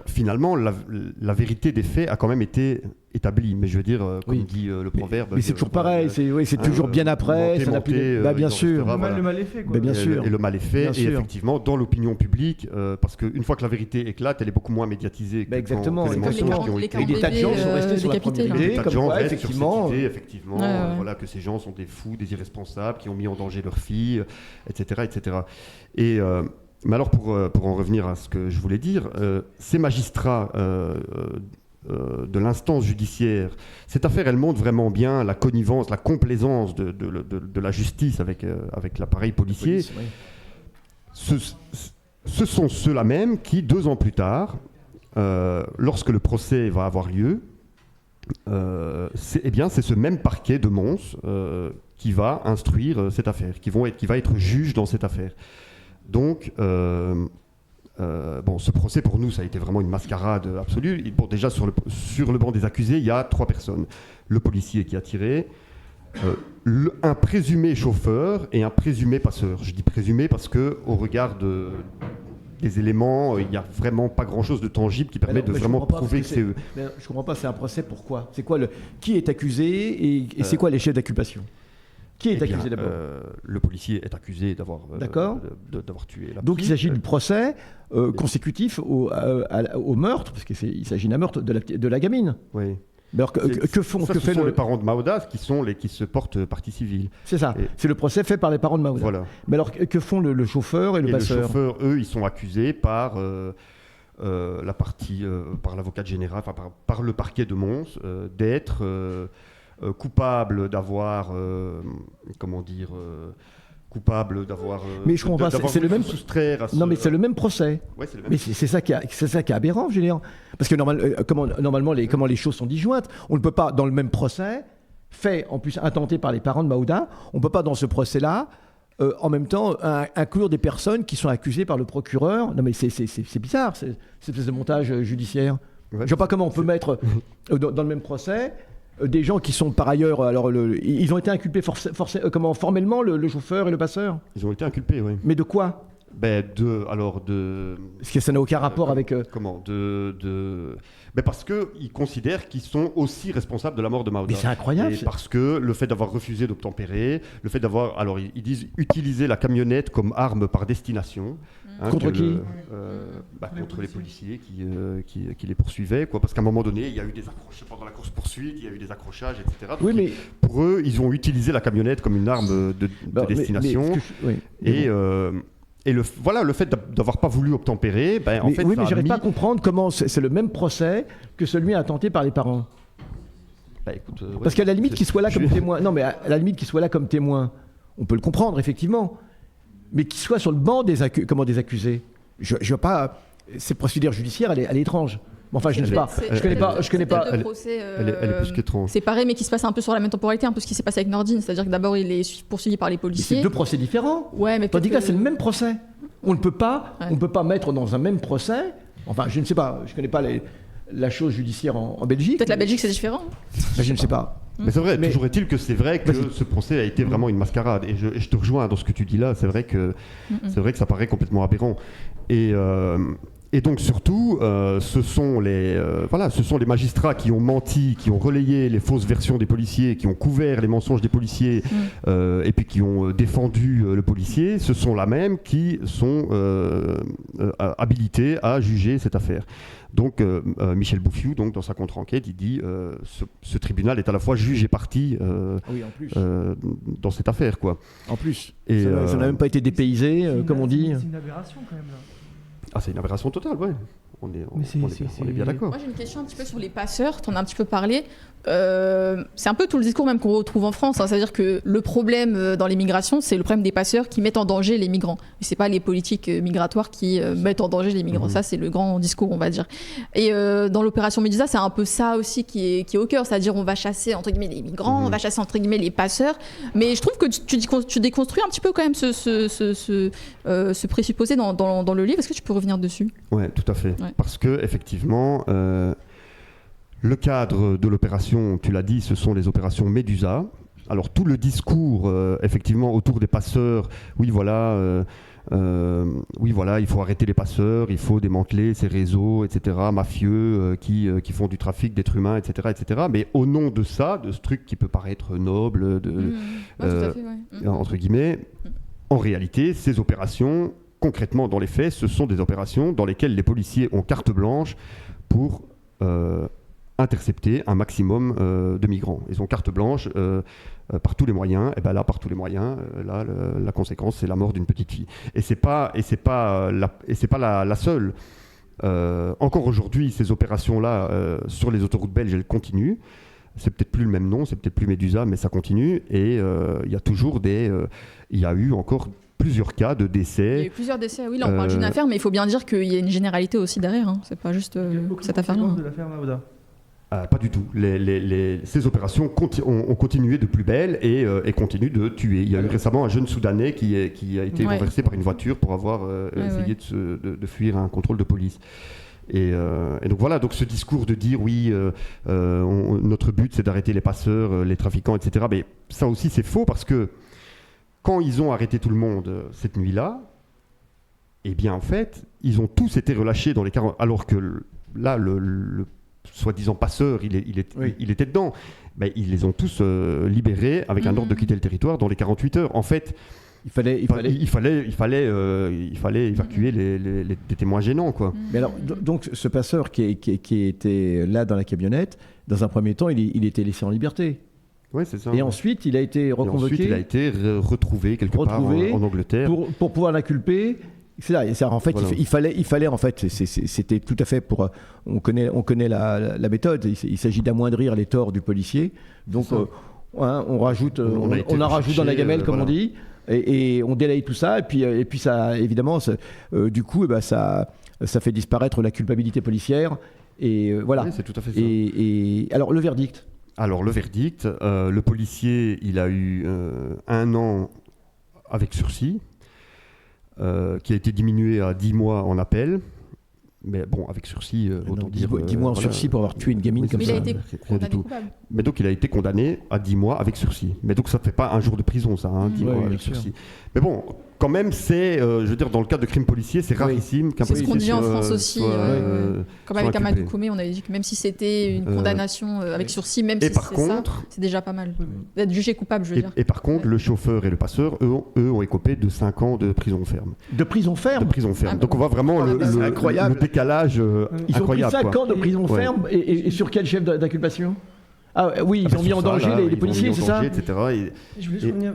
finalement, la vérité des faits a quand même été établie. Mais je veux dire, comme dit le proverbe. Mais c'est toujours pareil, c'est toujours bien après. Ça n'a plus. Bien sûr. Le mal est fait, quoi. Bien sûr. Et le mal est fait. Et effectivement, dans l'opinion publique, parce qu'une fois que la vérité éclate, elle est beaucoup moins médiatisée. Exactement. Que les mensonges qui ont été. Et des tas de gens sont restés sur la première idée, comme quoi, effectivement, Ouais. voilà, que ces gens sont des fous, des irresponsables, qui ont mis en danger leur fille, etc., etc. Et mais alors, pour en revenir à ce que je voulais dire, ces magistrats de l'instance judiciaire, cette affaire, elle montre vraiment bien la connivence, la complaisance de la justice avec l'appareil policier. Ce sont ceux-là même qui, 2 ans plus tard, lorsque le procès va avoir lieu, c'est ce même parquet de Mons qui va instruire cette affaire, qui va être juge dans cette affaire. Donc, ce procès pour nous, ça a été vraiment une mascarade absolue. Et déjà, sur le banc des accusés, il y a 3 personnes. Le policier qui a tiré, un présumé chauffeur et un présumé passeur. Je dis présumé parce qu'au regard des éléments, il n'y a vraiment pas grand-chose de tangible qui permet de vraiment prouver que c'est eux. Je ne comprends pas, c'est un procès, pourquoi ? C'est quoi qui est accusé et c'est quoi les chefs d'accusation ? Qui est accusé d'abord ? Le policier est accusé d'avoir tué la. Donc il s'agit du procès consécutif au meurtre, parce qu'il s'agit d'un meurtre de la gamine. Oui. Alors que font les parents de Maouda qui se portent partie civile. C'est ça. C'est le procès fait par les parents de Maouda. Voilà. Mais alors que font le chauffeur et le passeur ? Le chauffeur, eux, ils sont accusés par par l'avocat général, par le parquet de Mons, d'être coupable d'avoir mais je comprends pas, c'est le même soustraire à ce... Non, mais c'est le même procès. Ouais, c'est le même. Mais c'est ça qui est aberrant, je veux dire. Parce que normalement les choses sont disjointes. On ne peut pas, dans le même procès fait en plus intenté par les parents de Maouda, on ne peut pas dans ce procès-là en même temps inclure des personnes qui sont accusées par le procureur. Non mais c'est bizarre, cette espèce de montage judiciaire. Ouais, je ne vois pas comment on peut mettre dans le même procès des gens qui sont par ailleurs, ils ont été inculpés formellement, le chauffeur et le passeur. Ils ont été inculpés, oui. Mais de quoi ? Parce que ça n'a aucun rapport avec... parce qu'ils considèrent qu'ils sont aussi responsables de la mort de Maouda. Mais c'est incroyable. Et parce que le fait d'avoir refusé d'obtempérer, le fait d'avoir, ils disent, utiliser la camionnette comme arme par destination. Contre qui ? Contre les policiers qui les poursuivaient, quoi. Parce qu'à un moment donné, il y a eu des accrochages pendant la course-poursuite, il y a eu des accrochages, etc. Donc, mais... Pour eux, ils ont utilisé la camionnette comme une arme de destination. Et le fait d'avoir pas voulu obtempérer, en fait... Oui, mais j'arrive pas à comprendre comment c'est le même procès que celui intenté par les parents. Parce qu'à la limite qu'il soit là comme témoin... Non, mais à la limite qu'il soit là comme témoin, on peut le comprendre, effectivement. Mais qu'il soit sur le banc des accusés. Je vois pas... Cette procédure judiciaire, elle est étrange. Enfin, je ne sais pas. Je connais pas. Elle est plus qu'étrange. C'est pareil, mais qui se passe un peu sur la même temporalité, un peu ce qui s'est passé avec Nordine. C'est-à-dire que d'abord, il est poursuivi par les policiers. Mais c'est 2 procès différents. Ouais, mais tandis que là, c'est le même procès. On ne peut pas mettre dans un même procès. Enfin, je ne sais pas. Je ne connais pas la chose judiciaire en Belgique. Peut-être la Belgique, c'est différent. Je ne sais pas. Mais c'est vrai, toujours est-il que c'est vrai que ce procès a été vraiment une mascarade. Et je te rejoins dans ce que tu dis là. C'est vrai que ça paraît complètement aberrant. Et donc surtout, ce sont les magistrats qui ont menti, qui ont relayé les fausses versions des policiers, qui ont couvert les mensonges des policiers, et puis qui ont défendu le policier. Ce sont là même qui sont habilités à juger cette affaire. Donc Michel Bouffiou, donc dans sa contre-enquête, il dit ce tribunal est à la fois juge et partie dans cette affaire, quoi. En plus, et ça n'a même pas été dépaysé, comme on dit. C'est une aberration quand même là. Ah, c'est une aberration totale, ouais. On est bien d'accord. Moi, j'ai une question un petit peu sur les passeurs. Tu en as un petit peu parlé. C'est un peu tout le discours même qu'on retrouve en France. C'est-à-dire que le problème dans les migrations, c'est le problème des passeurs qui mettent en danger les migrants. Et c'est pas les politiques migratoires qui mettent en danger les migrants. Ça, c'est le grand discours, on va dire. Et dans l'opération Médusa, c'est un peu ça aussi qui est au cœur. C'est-à-dire on va chasser entre guillemets les migrants, on va chasser entre guillemets les passeurs. Mais je trouve que tu déconstruis un petit peu quand même ce présupposé dans le livre. Est-ce que tu peux revenir dessus ? Ouais, tout à fait. Ouais. Parce que effectivement, le cadre de l'opération, tu l'as dit, ce sont les opérations Médusa. Alors tout le discours, effectivement, autour des passeurs, oui voilà, il faut arrêter les passeurs, il faut démanteler ces réseaux, etc., mafieux qui font du trafic d'êtres humains, etc., etc. Mais au nom de ça, de ce truc qui peut paraître noble, entre guillemets, en réalité, ces opérations, concrètement dans les faits, ce sont des opérations dans lesquelles les policiers ont carte blanche pour intercepter un maximum de migrants. Ils ont carte blanche par tous les moyens. Et ben là, par tous les moyens, la conséquence, c'est la mort d'une petite fille. Et c'est pas la seule. Encore aujourd'hui, ces opérations-là sur les autoroutes belges, elles continuent. C'est peut-être plus le même nom, c'est peut-être plus Médusa, mais ça continue. Et il y a toujours il y a eu encore plusieurs cas de décès. Il y a eu plusieurs décès, oui, là on parle d'une affaire, mais il faut bien dire qu'il y a une généralité aussi derrière. Hein. C'est pas juste cette affaire-là. De l'affaire Maouda. Pas du tout. Ces opérations ont continué de plus belle et continuent de tuer. Il y a eu récemment un jeune Soudanais qui a été renversé par une voiture pour avoir essayé de fuir un contrôle de police. Et donc voilà, donc ce discours de dire oui, notre but c'est d'arrêter les passeurs, les trafiquants, etc. Mais ça aussi c'est faux parce que quand ils ont arrêté tout le monde cette nuit-là, eh bien en fait, ils ont tous été relâchés dans les 40... Alors que là, le soi-disant passeur, il était dedans. Mais ils les ont tous libérés avec un ordre de quitter le territoire dans les 48 heures. En fait, il fallait évacuer les témoins gênants, quoi. Mais alors, donc ce passeur qui était là dans la camionnette, dans un premier temps, il était laissé en liberté. Oui, c'est ça. Et ensuite, il a été reconvoqué. Ensuite, il a été retrouvé quelque part en Angleterre. Pour pouvoir l'inculper. En fait, voilà. il fallait en fait, c'était tout à fait pour. On connaît la méthode. Il s'agit d'amoindrir les torts du policier. Donc, on rajoute, on en rajoute dans la gamelle, comme on dit, et on délaye tout ça. Et puis ça, évidemment, du coup, ça fait disparaître la culpabilité policière. Et voilà. Oui, c'est tout à fait ça. Et alors, le verdict. Le policier, il a eu 1 an avec sursis. Qui a été diminué à 10 mois en appel. Mais bon, avec sursis, autant dire... 10 mois en sursis pour avoir tué une gamine comme ça. Il a été condamné coupable. Mais donc, il a été condamné à 10 mois avec sursis. Mais donc, ça ne fait pas un jour de prison, ça, 10 mois avec sursis. Mais bon, quand même, c'est... je veux dire, dans le cadre de crimes policiers, c'est rarissime qu'un policier... C'est ce qu'on dit en France aussi. Comme avec Amadou Koumé, on avait dit que même si c'était une condamnation avec sursis, même si c'est ça, c'est déjà pas mal. D'être jugé coupable, je veux dire. Et par contre, le chauffeur et le passeur, eux ont écopé de 5 ans de prison ferme. De prison ferme ? De prison ferme. Donc, on voit vraiment le décalage ils incroyable. Ils ont pris 5 ans de prison ferme et sur quel chef d'inculpation ? Ah oui, ils ont mis en danger les policiers, c'est ça ? Etc. Je voulais revenir...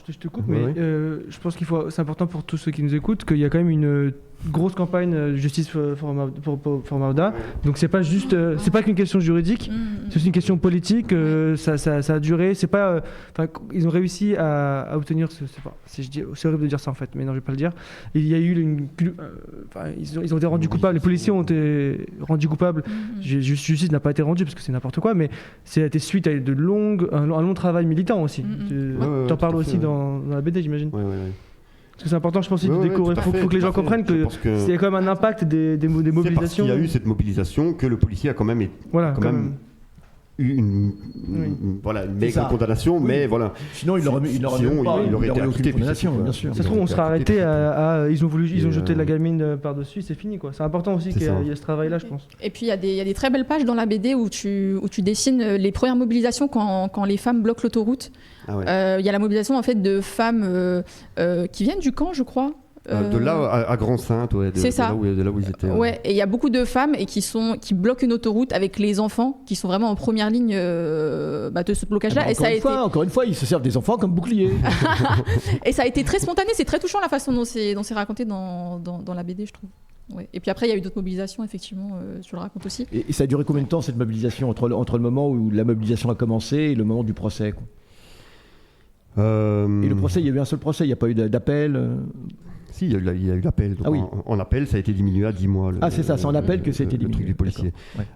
je te coupe, mais je pense c'est important pour tous ceux qui nous écoutent qu'il y a quand même une grosse campagne justice pour Maouda. Donc c'est pas juste, c'est pas qu'une question juridique, c'est aussi une question politique. Ça a duré. C'est pas, ils ont réussi à obtenir. C'est horrible de dire ça en fait, mais non, je vais pas le dire. Il y a eu ils ont été rendus coupables. Les policiers ont été rendus coupables. Justice n'a pas été rendue parce que c'est n'importe quoi, mais ça a été suite à un long travail militant aussi. T'en parles aussi dans la BD, j'imagine. Parce que c'est important, je pense, de découvrir. Il faut que les gens comprennent qu'il y a quand même un impact des mobilisations. C'est parce qu'il y a eu cette mobilisation que le policier a quand même eu une maigre condamnation, mais voilà. Sinon, il aurait été acquitté, bien sûr. Ça se trouve, on sera arrêté ils ont jeté la gamine par-dessus, c'est fini, quoi. C'est important aussi qu'il y ait ce travail-là, je pense. Et puis, il y a des très belles pages dans la BD où tu dessines les premières mobilisations quand les femmes bloquent l'autoroute. Il y a la mobilisation, en fait, de femmes qui viennent du camp, je crois. De là à Grand-Sainte, c'est ça. De là où ils étaient. Et il y a beaucoup de femmes qui bloquent une autoroute avec les enfants qui sont vraiment en première ligne de ce blocage-là. Encore une fois, ils se servent des enfants comme boucliers. Et ça a été très spontané, c'est très touchant la façon dont c'est raconté dans la BD, je trouve. Ouais. Et puis après, il y a eu d'autres mobilisations, effectivement, tu le racontes aussi. Et ça a duré combien de temps cette mobilisation entre le moment où la mobilisation a commencé et le moment du procès, quoi. Et le procès, il y a eu un seul procès, il n'y a pas eu d'appel Si, il y a eu l'appel. En appel, ça a été diminué à 10 mois. C'est ça, c'est en appel que ça a été diminué. Le truc du policier.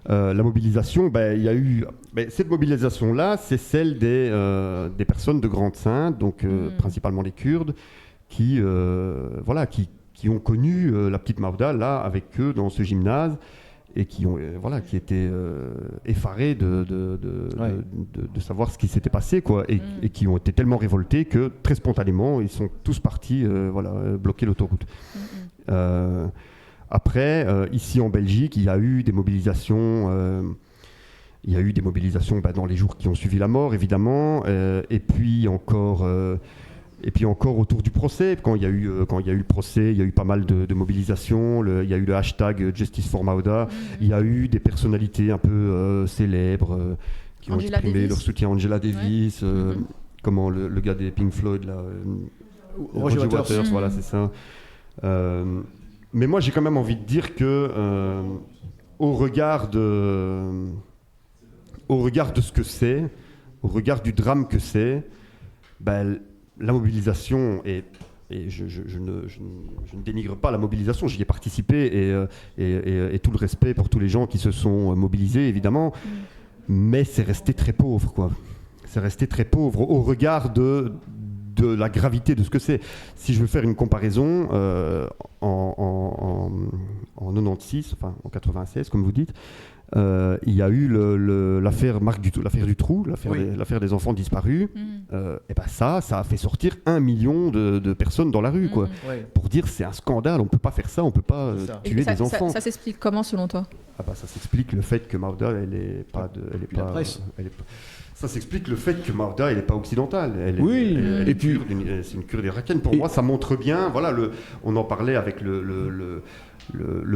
La mobilisation, il y a eu... cette mobilisation-là, c'est celle des personnes de Grande-Sainte, donc principalement les Kurdes, qui qui ont connu la petite Maouda là avec eux dans ce gymnase et qui étaient effarés de savoir ce qui s'était passé, quoi, et qui ont été tellement révoltés que très spontanément ils sont tous partis bloquer l'autoroute. Après, ici en Belgique, il y a eu des mobilisations. Dans les jours qui ont suivi la mort, évidemment, et puis encore autour du procès. Quand il y a eu le procès, il y a eu pas mal de mobilisations. Il y a eu le hashtag Justice for Maouda. Il y a eu des personnalités un peu célèbres qui ont exprimé leur soutien. Angela Davis, comment le gars des Pink Floyd, là, Roger Waters, voilà, c'est ça. Mais moi, j'ai quand même envie de dire que, au regard de ce que c'est, au regard du drame que c'est, la mobilisation, et je ne dénigre pas la mobilisation, j'y ai participé, et tout le respect pour tous les gens qui se sont mobilisés, évidemment, mais c'est resté très pauvre, quoi. C'est resté très pauvre au regard de la gravité de ce que c'est. Si je veux faire une comparaison, en 96, enfin en 96, comme vous dites, il y a eu l'affaire Dutroux, l'affaire des enfants disparus. Et ça a fait sortir 1 million de personnes dans la rue, quoi. Pour dire c'est un scandale, on peut pas faire ça, on peut pas tuer des enfants. Ça s'explique comment selon toi? Ça s'explique le fait que Maouda ça s'explique le fait que Maouda elle est pas occidentale. C'est une kurde irakienne. Pour moi, ça montre bien. Voilà, on en parlait avec le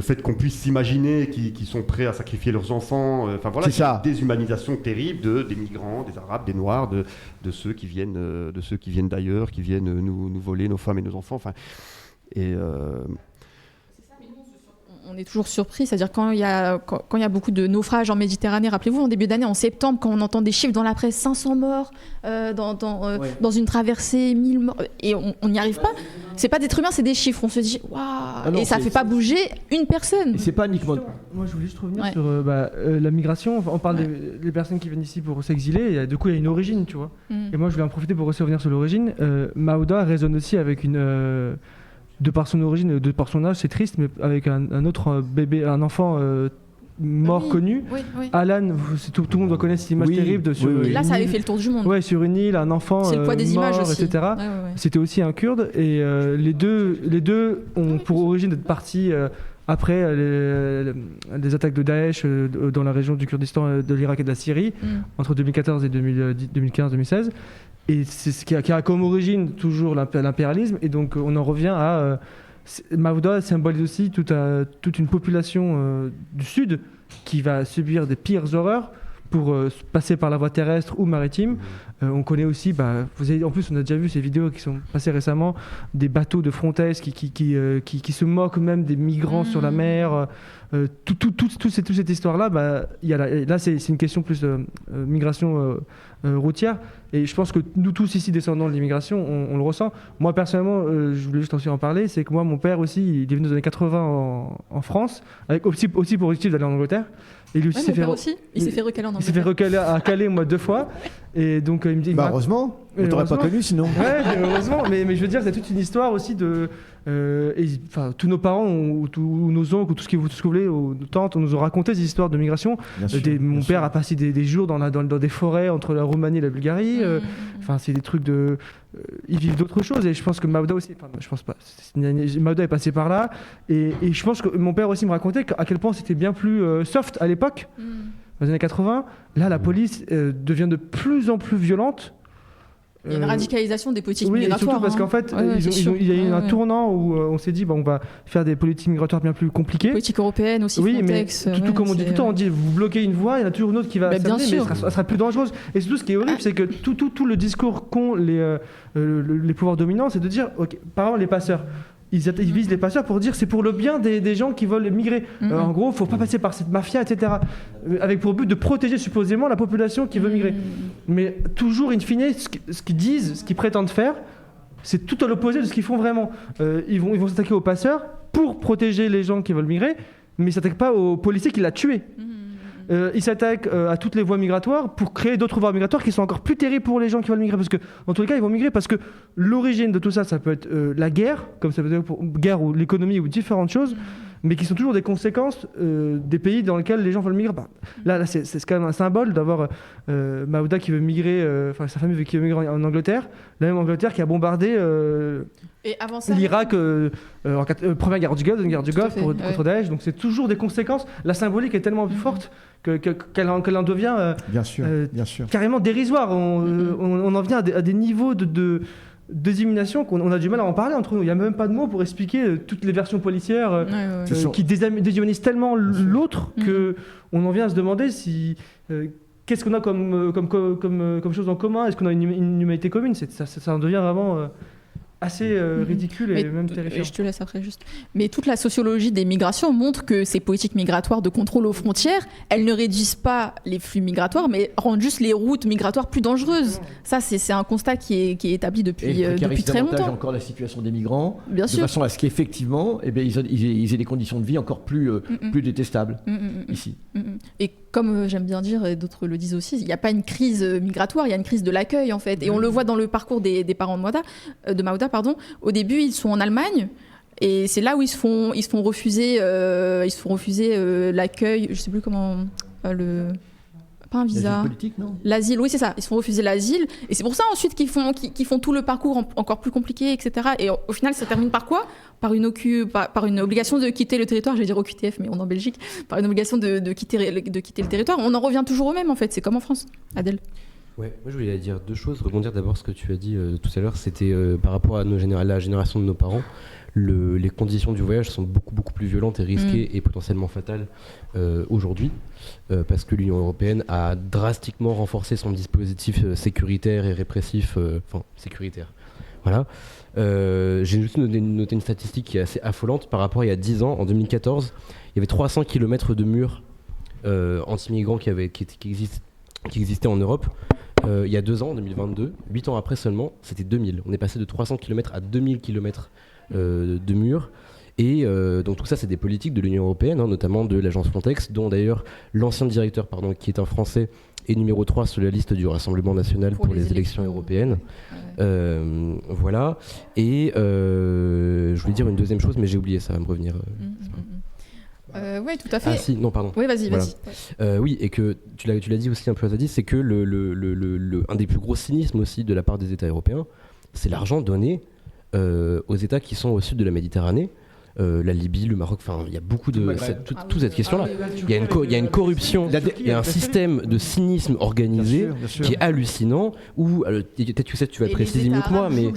fait qu'on puisse s'imaginer qu'ils sont prêts à sacrifier leurs enfants. C'est une déshumanisation terrible des migrants, des Arabes, des Noirs, de ceux qui viennent d'ailleurs, qui viennent nous voler nos femmes et nos enfants. On est toujours surpris, c'est-à-dire quand il y a beaucoup de naufrages en Méditerranée, rappelez-vous en début d'année, en septembre, quand on entend des chiffres dans la presse, 500 morts dans une traversée, 1000 morts, et on n'y arrive pas. C'est pas d'être humain, c'est des chiffres. On se dit waouh, et ça fait pas bouger une personne. Et c'est pas uniquement. Moi, je voulais juste revenir sur la migration. On parle des personnes qui viennent ici pour s'exiler. Et, du coup, il y a une origine, tu vois. Et moi, je voulais en profiter pour aussi revenir sur l'origine. Maouda résonne aussi avec une. De par son origine, de par son âge, c'est triste, mais avec un autre bébé, un enfant mort connu. Alan, tout le monde doit connaître cette image terrible de sur là, ça avait fait le tour du monde. Ouais, sur une île, un enfant c'est le poids des mort, images aussi. etc. C'était aussi un Kurde, et les deux ont pour origine d'être partis après les attaques de Daesh dans la région du Kurdistan, de l'Irak et de la Syrie, entre 2014 et 2015-2016. Et c'est ce qui a comme origine toujours l'impérialisme, et donc on en revient à Maouda symbolise aussi toute une population du sud qui va subir des pires horreurs pour passer par la voie terrestre ou maritime. On connaît aussi, en plus on a déjà vu ces vidéos qui sont passées récemment, des bateaux de Frontex qui se moquent même des migrants sur la mer. Toute cette histoire-là, là c'est une question plus migration routière, et je pense que nous tous ici descendants de l'immigration, on le ressent. Moi personnellement, je voulais juste aussi en parler, c'est que moi mon père aussi, il est venu dans les années 80 en France, avec aussi pour objectif d'aller en Angleterre. Et lui aussi, il s'est fait recaler en Angleterre. Il s'est fait recaler à Calais, moi 2 fois. Et donc il me dit. Heureusement, on t'aurait pas connu sinon. Ouais, heureusement. Mais je veux dire, c'est toute une histoire aussi de. Tous nos parents ou tous nos oncles ou tout ce que vous voulez, ou nos tantes, nous ont raconté des histoires de migration. Mon père a passé des jours dans des forêts entre la Roumanie et la Bulgarie. C'est des trucs de. Ils vivent d'autres choses, et je pense que Maouda aussi. Je pense pas. Maouda est passé par là, et je pense que mon père aussi me racontait à quel point c'était bien plus soft à l'époque, dans les années 80. Là, la police devient de plus en plus violente. Il y a une radicalisation des politiques migratoires. Oui, surtout parce qu'en fait, il y a eu un tournant où on s'est dit, on va faire des politiques migratoires bien plus compliquées. Politique européenne aussi, Frontex. Mais comme on dit tout le temps, on dit vous bloquez une voie, il y en a toujours une autre qui va s'amener, mais elle sera plus dangereuse. Et surtout, ce qui est horrible, c'est que tout le discours qu'ont les pouvoirs dominants, c'est de dire, par exemple, les passeurs. Ils visent les passeurs pour dire c'est pour le bien des gens qui veulent migrer. En gros, il ne faut pas passer par cette mafia, etc. Avec pour but de protéger supposément la population qui veut migrer. Mais toujours, in fine, ce qu'ils disent, ce qu'ils prétendent faire, c'est tout à l'opposé de ce qu'ils font vraiment. Ils vont s'attaquer aux passeurs pour protéger les gens qui veulent migrer, mais ils ne s'attaquent pas aux policiers qui l'ont tué. ils s'attaquent à toutes les voies migratoires pour créer d'autres voies migratoires qui sont encore plus terribles pour les gens qui veulent migrer. Parce que, dans tous les cas, ils vont migrer parce que l'origine de tout ça, ça peut être la guerre, comme ça peut être pour guerre ou l'économie ou différentes choses, mais qui sont toujours des conséquences des pays dans lesquels les gens veulent migrer. Là c'est quand même un symbole d'avoir Maouda qui veut migrer, sa famille qui veut migrer en Angleterre, la même Angleterre qui a bombardé et avant ça, l'Irak en première guerre du Golfe contre Daesh. Donc c'est toujours des conséquences. La symbolique est tellement forte qu'elle en devient bien sûr. carrément dérisoire. On en vient à des niveaux de déshumiliation qu'on a du mal à en parler entre nous. Il n'y a même pas de mots pour expliquer toutes les versions policières qui déshumanisent tellement l'autre qu'on en vient à se demander si qu'est-ce qu'on a comme chose en commun. Est-ce qu'on a une humanité commune? Ça en devient vraiment assez ridicule et même terrifiant. Je te laisse après juste. Mais toute la sociologie des migrations montre que ces politiques migratoires de contrôle aux frontières, elles ne réduisent pas les flux migratoires, mais rendent juste les routes migratoires plus dangereuses. Ça, c'est un constat qui est établi depuis très longtemps. Encore la situation des migrants, Bien sûr. De façon à ce qu'effectivement, ils aient des conditions de vie encore plus détestables ici. Et comme j'aime bien dire, et d'autres le disent aussi, il n'y a pas une crise migratoire, il y a une crise de l'accueil en fait. Et on le voit dans le parcours des parents de Maouda. Au début, ils sont en Allemagne et c'est là où ils se font refuser l'accueil. Je sais plus comment pas un visa. L'asile politique, non ? L'asile, oui, c'est ça. Ils se font refuser l'asile et c'est pour ça ensuite qu'ils font tout le parcours encore plus compliqué, etc. Et au final, ça termine par quoi ? Par une obligation de quitter le territoire. Je vais dire au QTF, mais on est en Belgique. Par une obligation de quitter le territoire. On en revient toujours au même en fait. C'est comme en France. Adèle. Ouais, moi je voulais dire deux choses. Rebondir d'abord ce que tu as dit tout à l'heure, c'était par rapport à la génération de nos parents. Les conditions du voyage sont beaucoup plus violentes et risquées et potentiellement fatales aujourd'hui parce que l'Union européenne a drastiquement renforcé son dispositif sécuritaire et répressif, sécuritaire. Voilà. J'ai juste noté une statistique qui est assez affolante par rapport à il y a 10 ans, en 2014, il y avait 300 km de murs anti-migrants qui existaient en Europe. Il y a 2 ans, en 2022, 8 ans après seulement, c'était 2000. On est passé de 300 km à 2000 km de murs. Et donc tout ça, c'est des politiques de l'Union européenne, notamment de l'agence Frontex, dont d'ailleurs l'ancien directeur, qui est un Français, est numéro 3 sur la liste du Rassemblement national pour les élections européennes. Voilà. Et je voulais dire une deuxième chose, mais j'ai oublié, ça va me revenir. Oui, tout à fait. Ah si, non, pardon. Oui, vas-y. Oui, et que tu l'as dit aussi un peu, Azadi, c'est que un des plus gros cynismes aussi de la part des États européens, c'est l'argent donné aux États qui sont au sud de la Méditerranée. La Libye, le Maroc, il y a beaucoup de toute cette question-là. Il y a une corruption, il y a un système de cynisme organisé bien sûr. Qui est hallucinant. Où peut-être que tu vas préciser mieux que moi, mais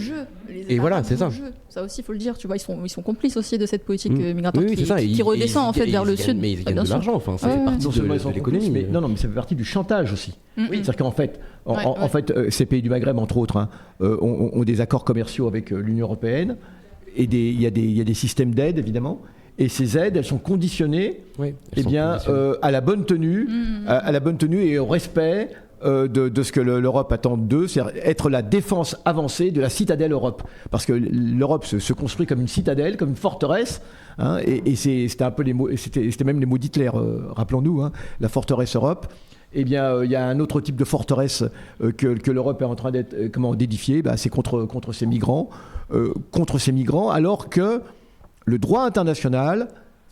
et voilà, c'est ça. Ça aussi, il faut le dire. Tu vois, ils sont complices aussi de cette politique migratoire qui redescend en fait vers le sud. Mais ils gagnent de l'argent. Enfin, ça fait partie de l'économie. Mais non, mais ça fait partie du chantage aussi. C'est-à-dire qu'en fait, en fait, ces pays du Maghreb, entre autres, ont des accords commerciaux avec l'Union européenne. Et il y a des systèmes d'aide, évidemment. Et ces aides, elles sont conditionnées à la bonne tenue, à la bonne tenue et au respect de ce que l'Europe attend d'eux, c'est être la défense avancée de la citadelle Europe. Parce que l'Europe se construit comme une citadelle, comme une forteresse. Et c'était un peu c'était même les mots d'Hitler, rappelons-nous, la forteresse Europe. Eh bien, il y a un autre type de forteresse que l'Europe est en train d'édifier, c'est contre ces migrants. Alors que le droit international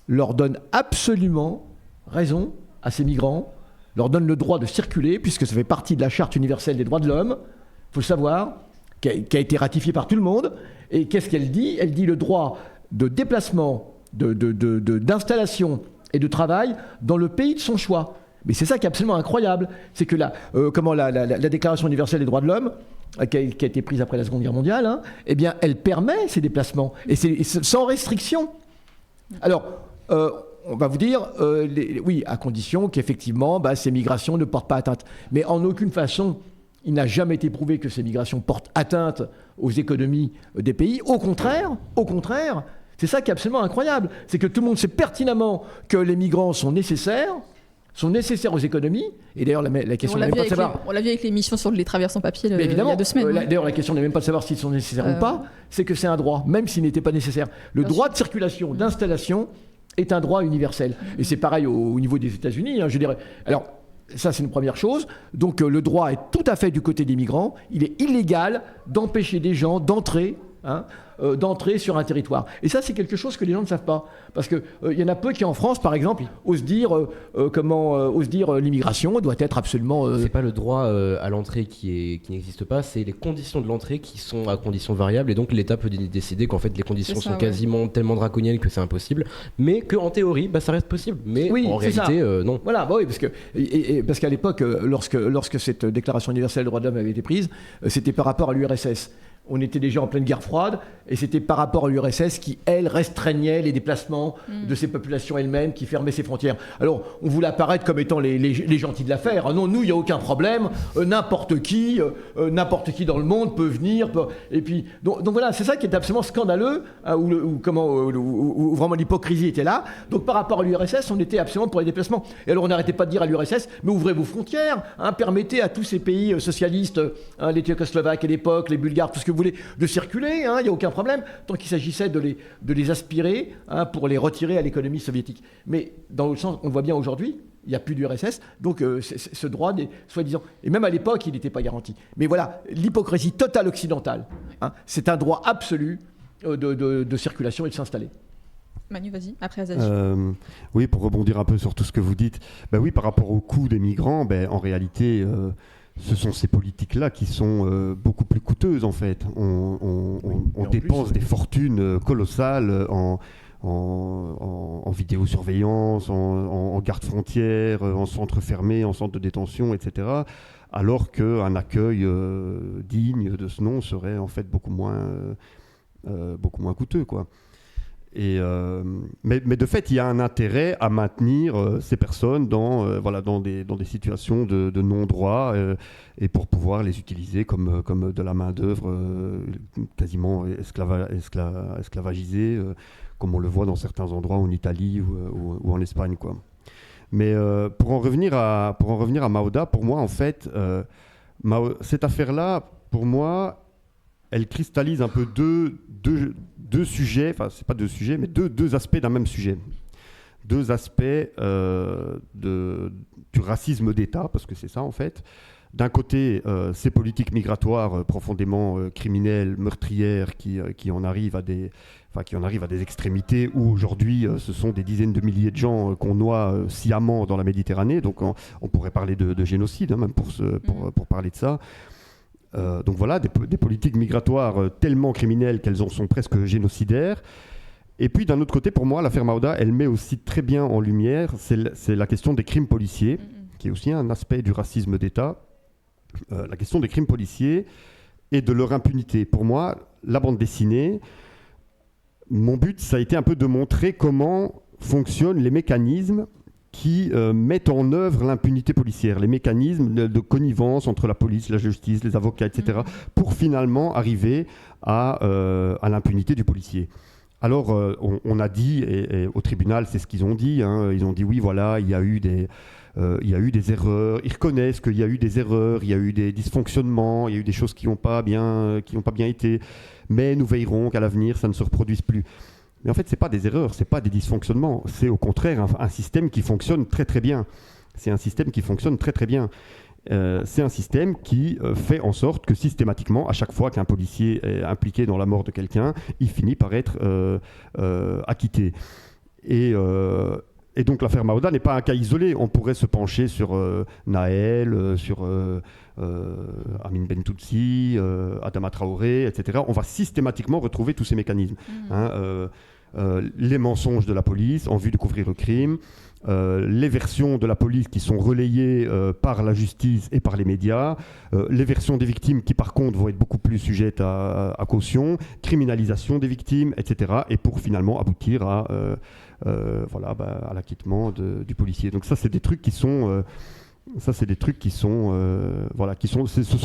leur donne absolument raison à ces migrants, leur donne le droit de circuler, puisque ça fait partie de la Charte universelle des droits de l'homme, il faut le savoir, qui a été ratifiée par tout le monde. Et qu'est-ce qu'elle dit ? Elle dit le droit de déplacement, d'installation et de travail dans le pays de son choix. Mais c'est ça qui est absolument incroyable, c'est que la Déclaration universelle des droits de l'homme, qui a été prise après la Seconde Guerre mondiale, eh bien, elle permet ces déplacements, et c'est sans restriction. Alors, on va vous dire, oui, à condition qu'effectivement, ces migrations ne portent pas atteinte. Mais en aucune façon, il n'a jamais été prouvé que ces migrations portent atteinte aux économies des pays. Au contraire, c'est ça qui est absolument incroyable, c'est que tout le monde sait pertinemment que les migrants sont nécessaires aux économies. Et d'ailleurs, la question n'est même pas de savoir... On l'a vu avec l'émission sur les travailleurs sans papier il y a 2 semaines. D'ailleurs, la question n'est même pas de savoir s'ils sont nécessaires ou pas, c'est que c'est un droit, même s'il n'était pas nécessaire. Le droit de circulation, d'installation est un droit universel. Et c'est pareil au niveau des États-Unis, je dirais. Alors, ça, c'est une première chose. Donc, le droit est tout à fait du côté des migrants. Il est illégal d'empêcher des gens d'entrer sur un territoire. Et ça, c'est quelque chose que les gens ne savent pas. Parce qu'il y en a peu qui, en France, par exemple, osent dire l'immigration doit être absolument... C'est pas le droit à l'entrée qui n'existe pas, c'est les conditions de l'entrée qui sont à conditions variables, et donc l'État peut décider qu'en fait les conditions sont quasiment tellement draconiennes que c'est impossible, mais qu'en théorie, ça reste possible. Mais en réalité, non. Voilà, oui, parce qu'à l'époque, lorsque cette Déclaration universelle des droits de l'homme avait été prise, c'était par rapport à l'URSS. On était déjà en pleine guerre froide, et c'était par rapport à l'URSS qui, elle, restreignait les déplacements de ces populations elles-mêmes, qui fermait ses frontières. Alors, on voulait apparaître comme étant les gentils de l'affaire. Non, nous, il n'y a aucun problème. N'importe qui dans le monde peut venir. Et puis, donc voilà, c'est ça qui est absolument scandaleux, où vraiment l'hypocrisie était là. Donc, par rapport à l'URSS, on était absolument pour les déplacements. Et alors, on n'arrêtait pas de dire à l'URSS, mais ouvrez vos frontières, permettez à tous ces pays socialistes, les Tchécoslovaques à l'époque, les Bulgares, tout ce que vous voulez, de circuler, il n'y a aucun problème, tant qu'il s'agissait de les aspirer pour les retirer à l'économie soviétique. Mais dans l'autre sens, on voit bien aujourd'hui, il n'y a plus d'URSS, donc ce droit, soi-disant, et même à l'époque, il n'était pas garanti. Mais voilà, l'hypocrisie totale occidentale, c'est un droit absolu de circulation et de s'installer. Manu, vas-y, après Azadi. Oui, pour rebondir un peu sur tout ce que vous dites, oui, par rapport au coût des migrants, en réalité... ce sont ces politiques-là qui sont beaucoup plus coûteuses, en fait. On dépense des fortunes colossales en vidéosurveillance, en garde-frontière, en centre fermé, en centre de détention, etc. Alors qu'un accueil digne de ce nom serait en fait beaucoup moins coûteux, quoi. Mais de fait, il y a un intérêt à maintenir ces personnes dans des situations de non-droit et pour pouvoir les utiliser comme de la main-d'œuvre quasiment esclavagisée, comme on le voit dans certains endroits en Italie ou en Espagne, quoi. Mais pour en revenir à Mauda, pour moi, en fait, cette affaire-là, pour moi, elle cristallise un peu deux sujets, enfin c'est pas deux sujets, mais deux aspects d'un même sujet. Deux aspects du racisme d'État, parce que c'est ça en fait. D'un côté, ces politiques migratoires profondément criminelles, meurtrières, qui en arrivent à des extrémités où aujourd'hui ce sont des dizaines de milliers de gens qu'on noie sciemment dans la Méditerranée. Donc on pourrait parler de génocide, même pour parler de ça. Donc voilà, des politiques migratoires tellement criminelles qu'elles en sont presque génocidaires. Et puis d'un autre côté, pour moi, l'affaire Mauda, elle met aussi très bien en lumière, c'est la question des crimes policiers, qui est aussi un aspect du racisme d'État. La question des crimes policiers et de leur impunité. Pour moi, la bande dessinée, mon but, ça a été un peu de montrer comment fonctionnent les mécanismes qui mettent en œuvre l'impunité policière, les mécanismes de connivence entre la police, la justice, les avocats, etc., pour finalement arriver à l'impunité du policier. Alors, on a dit, et au tribunal, c'est ce qu'ils ont dit, ils ont dit oui, voilà, il y a eu des erreurs, ils reconnaissent qu'il y a eu des erreurs, il y a eu des dysfonctionnements, il y a eu des choses qui n'ont pas bien été, mais nous veillerons qu'à l'avenir, ça ne se reproduise plus. Mais en fait, ce n'est pas des erreurs, ce n'est pas des dysfonctionnements. C'est au contraire un système qui fonctionne très très bien. C'est un système qui fonctionne très très bien. C'est un système qui fait en sorte que systématiquement, à chaque fois qu'un policier est impliqué dans la mort de quelqu'un, il finit par être acquitté. Et donc l'affaire Mauda n'est pas un cas isolé. On pourrait se pencher sur Naël, sur Amin Bentoutsi, Adama Traoré, etc. On va systématiquement retrouver tous ces mécanismes. Les mensonges de la police en vue de couvrir le crime, les versions de la police qui sont relayées par la justice et par les médias, les versions des victimes qui par contre vont être beaucoup plus sujettes à caution, criminalisation des victimes, etc. Et pour finalement aboutir à l'acquittement du policier. Donc ça, c'est des trucs qui sont... ce sont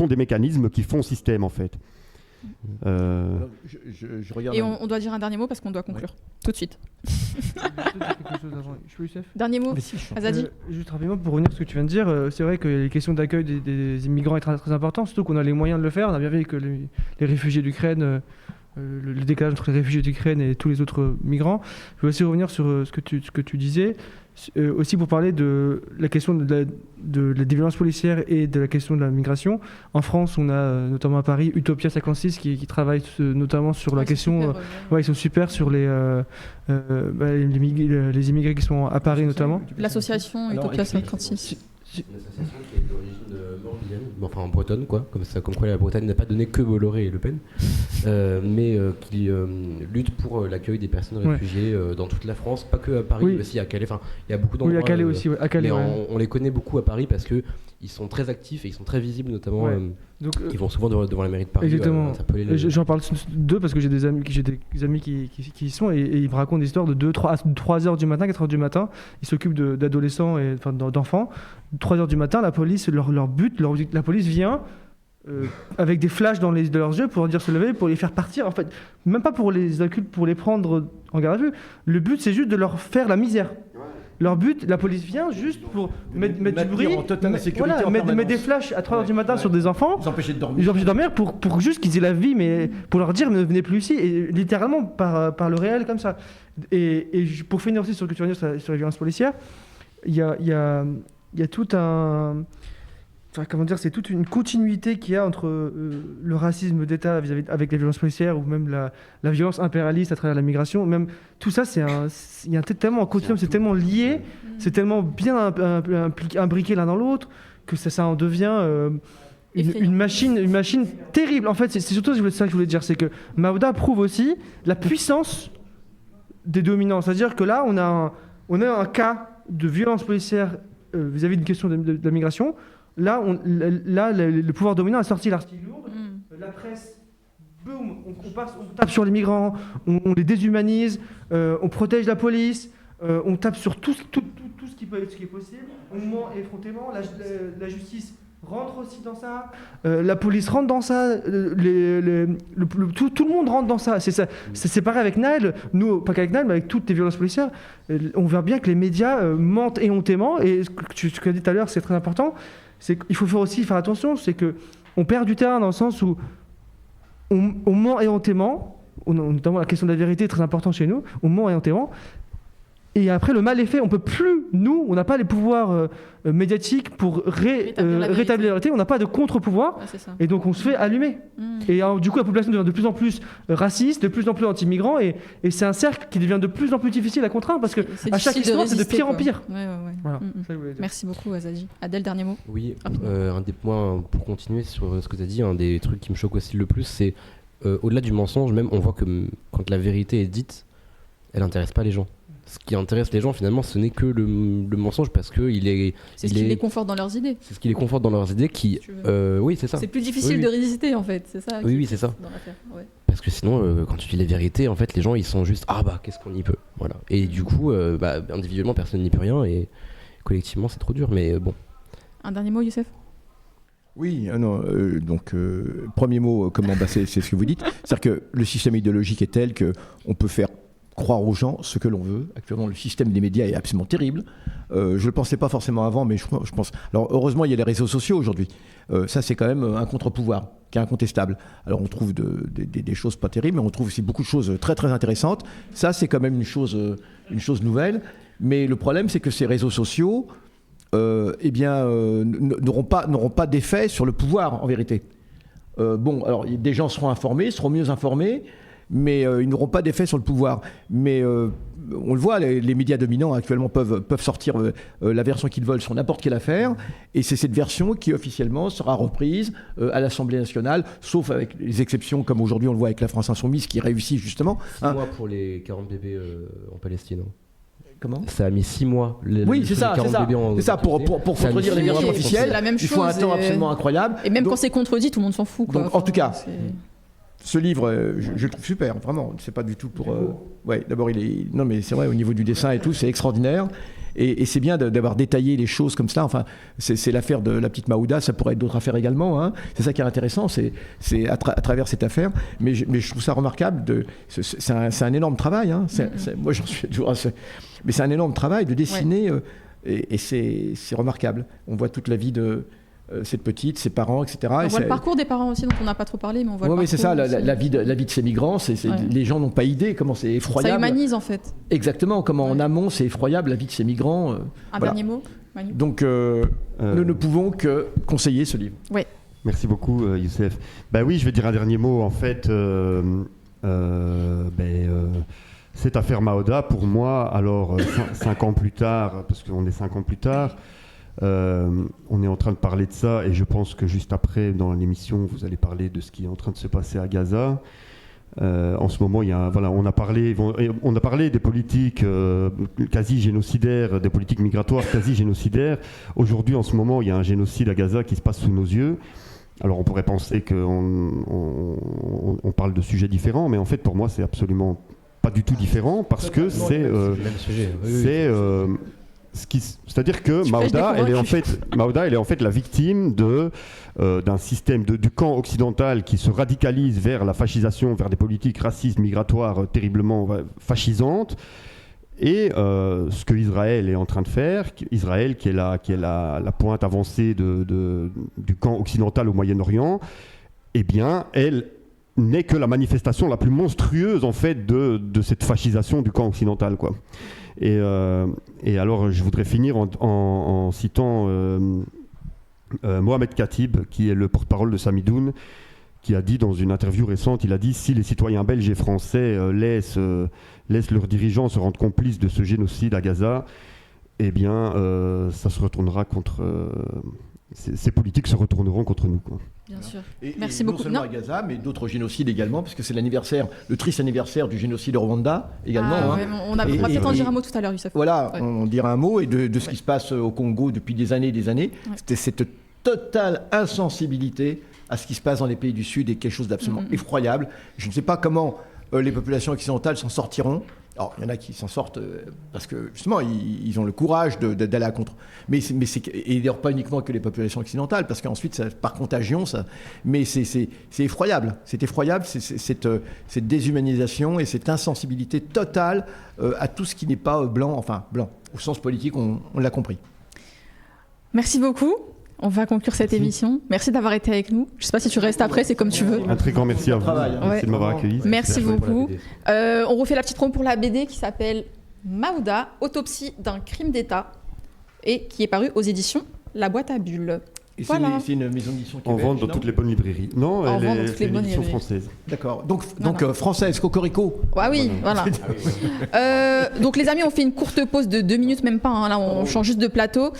des mécanismes qui font système en fait. Je regarde. Et on doit dire un dernier mot parce qu'on doit conclure tout de suite. Je peux, Youssef ? Dernier mot, Azadi. Juste rapidement pour revenir sur ce que tu viens de dire, c'est vrai que les questions d'accueil des immigrants est très, très important, surtout qu'on a les moyens de le faire. On a bien vu que les réfugiés d'Ukraine le décalage entre les réfugiés d'Ukraine et tous les autres migrants. Je veux aussi revenir sur ce que tu disais, aussi pour parler de la question des violences policières et de la question de la migration. En France, on a notamment à Paris Utopia 56 qui travaille notamment sur la question. Ils sont super sur les immigrés qui sont à Paris notamment. L'association Utopia 56. Une association qui est d'origine morbienne, enfin en bretonne quoi, comme quoi la Bretagne n'a pas donné que Bolloré et Le Pen, mais qui lutte pour l'accueil des personnes réfugiées dans toute la France, pas que à Paris, mais aussi à Calais. Enfin, il y a beaucoup d'endroits. Oui, à Calais aussi. À Calais, on les connaît beaucoup à Paris parce que ils sont très actifs et ils sont très visibles, notamment. Donc, ils vont souvent devant la mairie de Paris. Exactement. J'en parle d'eux parce que j'ai des amis qui y sont et ils me racontent des histoires de 3 heures du matin, 4 heures du matin. Ils s'occupent d'adolescents et d'enfants. 3 heures du matin, la police, la police vient avec des flashs dans leurs yeux pour leur dire se lever, pour les faire partir. En fait, même pas pour les accueillir, pour les prendre en garde à vue. Le but, c'est juste de leur faire la misère. Leur but, la police vient juste pour mettre du bruit, mettre des flashs à 3 heures du matin sur des enfants, les empêcher de dormir pour juste qu'ils aient la vie, mais pour leur dire ne venez plus ici, et littéralement par le réel comme ça. Et pour finir aussi sur ce que tu vas dire sur les violences policières, il y a tout un... Enfin, comment dire, c'est toute une continuité qu'il y a entre le racisme d'État avec les violences policières ou même la violence impérialiste à travers la migration. Même tout ça, il y a tellement un continuum, c'est tellement lié, c'est tellement bien imbriqué l'un dans l'autre que ça en devient une machine terrible. En fait, c'est surtout ça que je voulais dire, c'est que Maouda prouve aussi la puissance des dominants. C'est-à-dire que là, on a un cas de violence policière vis-à-vis d'une question de la migration. Là, le pouvoir dominant a sorti l'artillerie lourde. La presse, boum, on tape sur les migrants, on les déshumanise, on protège la police, on tape sur tout ce qui est possible. On ment effrontément. La justice rentre aussi dans ça. La police rentre dans ça. Tout le monde rentre dans ça. C'est pareil avec Naël. Nous, pas qu'avec Naël, mais avec toutes les violences policières. On voit bien que les médias mentent éhontément. Et ce que tu as dit tout à l'heure, c'est très important. C'est qu'il faut aussi faire attention, c'est qu'on perd du terrain dans le sens où on ment éhontément, notamment la question de la vérité est très importante chez nous, on ment éhontément, et après le mal est fait, on peut plus, on n'a pas les pouvoirs médiatiques pour rétablir la vérité, on n'a pas de contre-pouvoir, et donc on se fait allumer. Et alors, du coup la population devient de plus en plus raciste, de plus en plus anti-migrants, et c'est un cercle qui devient de plus en plus difficile à contraindre, parce qu'à chaque histoire c'est de pire en pire. Voilà. Merci beaucoup Azadi. Adèle, dernier mot. Oui, un des points, pour continuer sur ce que tu as dit, un des trucs qui me choque aussi le plus, c'est au-delà du mensonge, même on voit que quand la vérité est dite, elle n'intéresse pas les gens. Ce qui intéresse les gens finalement, ce n'est que le mensonge, parce que c'est ce qui les conforte dans leurs idées. C'est ce qui les conforte dans leurs idées oui, c'est ça. C'est plus difficile de résister en fait, c'est ça. Oui, c'est ça. Parce que sinon, quand tu dis la vérité, en fait, les gens ils sont juste qu'est-ce qu'on y peut, voilà. Et du coup, individuellement, personne n'y peut rien, et collectivement, c'est trop dur. Mais bon. Un dernier mot, Youssef. Oui, premier mot, c'est ce que vous dites. C'est-à-dire que le système idéologique est tel qu'on peut faire croire aux gens ce que l'on veut. Actuellement, le système des médias est absolument terrible. Je ne le pensais pas forcément avant, mais je pense... Alors, heureusement, il y a les réseaux sociaux aujourd'hui. Ça, c'est quand même un contre-pouvoir qui est incontestable. Alors, on trouve des choses pas terribles, mais on trouve aussi beaucoup de choses très, très intéressantes. Ça, c'est quand même une chose nouvelle. Mais le problème, c'est que ces réseaux sociaux n'auront pas d'effet sur le pouvoir, en vérité. Alors, des gens seront mieux informés, mais ils n'auront pas d'effet sur le pouvoir. Mais on le voit, les médias dominants actuellement peuvent sortir la version qu'ils veulent sur n'importe quelle affaire, et c'est cette version qui officiellement sera reprise à l'Assemblée nationale, sauf avec les exceptions, comme aujourd'hui on le voit avec la France Insoumise, qui réussit justement. 6 mois pour les 40 bébés en Palestine. Comment ? Ça a mis 6 mois. C'est ça. Pour contredire les versions officielles, il faut un temps absolument incroyable. Et même quand c'est contredit, tout le monde s'en fout. Donc, en tout cas... Ce livre, je le trouve super, vraiment. C'est pas du tout pour. D'abord, non, mais c'est vrai, au niveau du dessin et tout, c'est extraordinaire. Et c'est bien d'avoir détaillé les choses comme ça. Enfin, c'est l'affaire de la petite Maouda, ça pourrait être d'autres affaires également. Hein. C'est ça qui est intéressant, c'est à travers cette affaire. Mais je trouve ça remarquable. C'est un énorme travail. Hein. Moi, j'en suis toujours. Mais c'est un énorme travail de dessiner, et c'est remarquable. On voit toute la vie de cette petite, ses parents, etc. On voit le parcours des parents aussi, dont on n'a pas trop parlé, mais on voit le parcours. Oui, c'est ça, la vie de ces migrants, les gens n'ont pas idée comment c'est effroyable. Ça humanise en fait. Exactement, comment en amont c'est effroyable la vie de ces migrants. Dernier mot, Manu. Donc nous ne pouvons que conseiller ce livre. Oui. Merci beaucoup, Youssef. Oui, je vais dire un dernier mot. En fait, cette affaire Maouda, pour moi, alors 5 ans plus tard, parce qu'on est 5 ans plus tard, on est en train de parler de ça, et je pense que juste après, dans l'émission, vous allez parler de ce qui est en train de se passer à Gaza. En ce moment, on a parlé des politiques quasi génocidaires, des politiques migratoires quasi génocidaires. Aujourd'hui, en ce moment, il y a un génocide à Gaza qui se passe sous nos yeux. Alors, on pourrait penser qu'on parle de sujets différents, mais en fait, pour moi, c'est absolument pas du tout différent, parce que c'est-à-dire que Maouda, elle est en fait la victime d'un système du camp occidental qui se radicalise vers la fascisation, vers des politiques racistes, migratoires terriblement fascisantes. Et ce que Israël est en train de faire, Israël qui est la pointe avancée du camp occidental au Moyen-Orient, eh bien, elle n'est que la manifestation la plus monstrueuse en fait de cette fascisation du camp occidental, quoi. Et alors, je voudrais finir en citant Mohamed Khatib, qui est le porte-parole de Samidoun, qui a dit dans une interview récente, il a dit « Si les citoyens belges et français laissent leurs dirigeants se rendre complices de ce génocide à Gaza, eh bien, ça se retournera contre... ces politiques se retourneront contre nous, quoi. » Bien sûr. Merci beaucoup. Non seulement à Gaza, mais d'autres génocides également, parce que c'est le triste anniversaire du génocide au Rwanda également. On va peut-être en dire un mot tout à l'heure, Youssef. Voilà, on dira un mot, et de ce qui se passe au Congo depuis des années et des années. C'était cette totale insensibilité à ce qui se passe dans les pays du Sud, et quelque chose d'absolument effroyable. Je ne sais pas comment les populations occidentales s'en sortiront. Alors, il y en a qui s'en sortent parce que, justement, ils ont le courage d'aller à contre. Et d'ailleurs, pas uniquement que les populations occidentales, parce qu'ensuite, par contagion, mais c'est effroyable. C'est effroyable, cette déshumanisation et cette insensibilité totale à tout ce qui n'est pas blanc, au sens politique, on l'a compris. Merci beaucoup. On va conclure cette émission. Merci d'avoir été avec nous. Je ne sais pas si tu restes après, c'est comme tu veux. Un très grand merci à vous. Merci de m'avoir accueilli. Merci beaucoup. On refait la petite promo pour la BD qui s'appelle Maouda, autopsie d'un crime d'État, et qui est parue aux éditions La Boîte à Bulles. Et voilà. C'est une maison d'édition qui est en vente dans toutes les bonnes librairies. Non, c'est une édition française. D'accord. Donc française, Cocorico. Ah oui, voilà. Donc les amis, on fait une courte pause de 2 minutes, même pas. Hein, là, on change juste de plateau.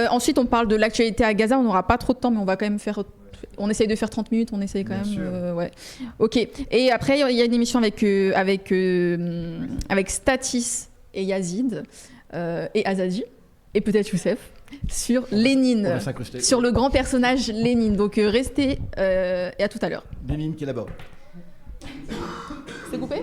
Ensuite, on parle de l'actualité à Gaza. On n'aura pas trop de temps, mais on va quand même faire... On essaye de faire 30 minutes, on essaye quand même. Ouais. Ok. Et après, il y a une émission avec Statis et Yazid et Azadi, et peut-être Youssef, sur Lénine, sur le grand personnage Lénine. Donc restez et à tout à l'heure. Lénine qui est là-bas. C'est coupé ?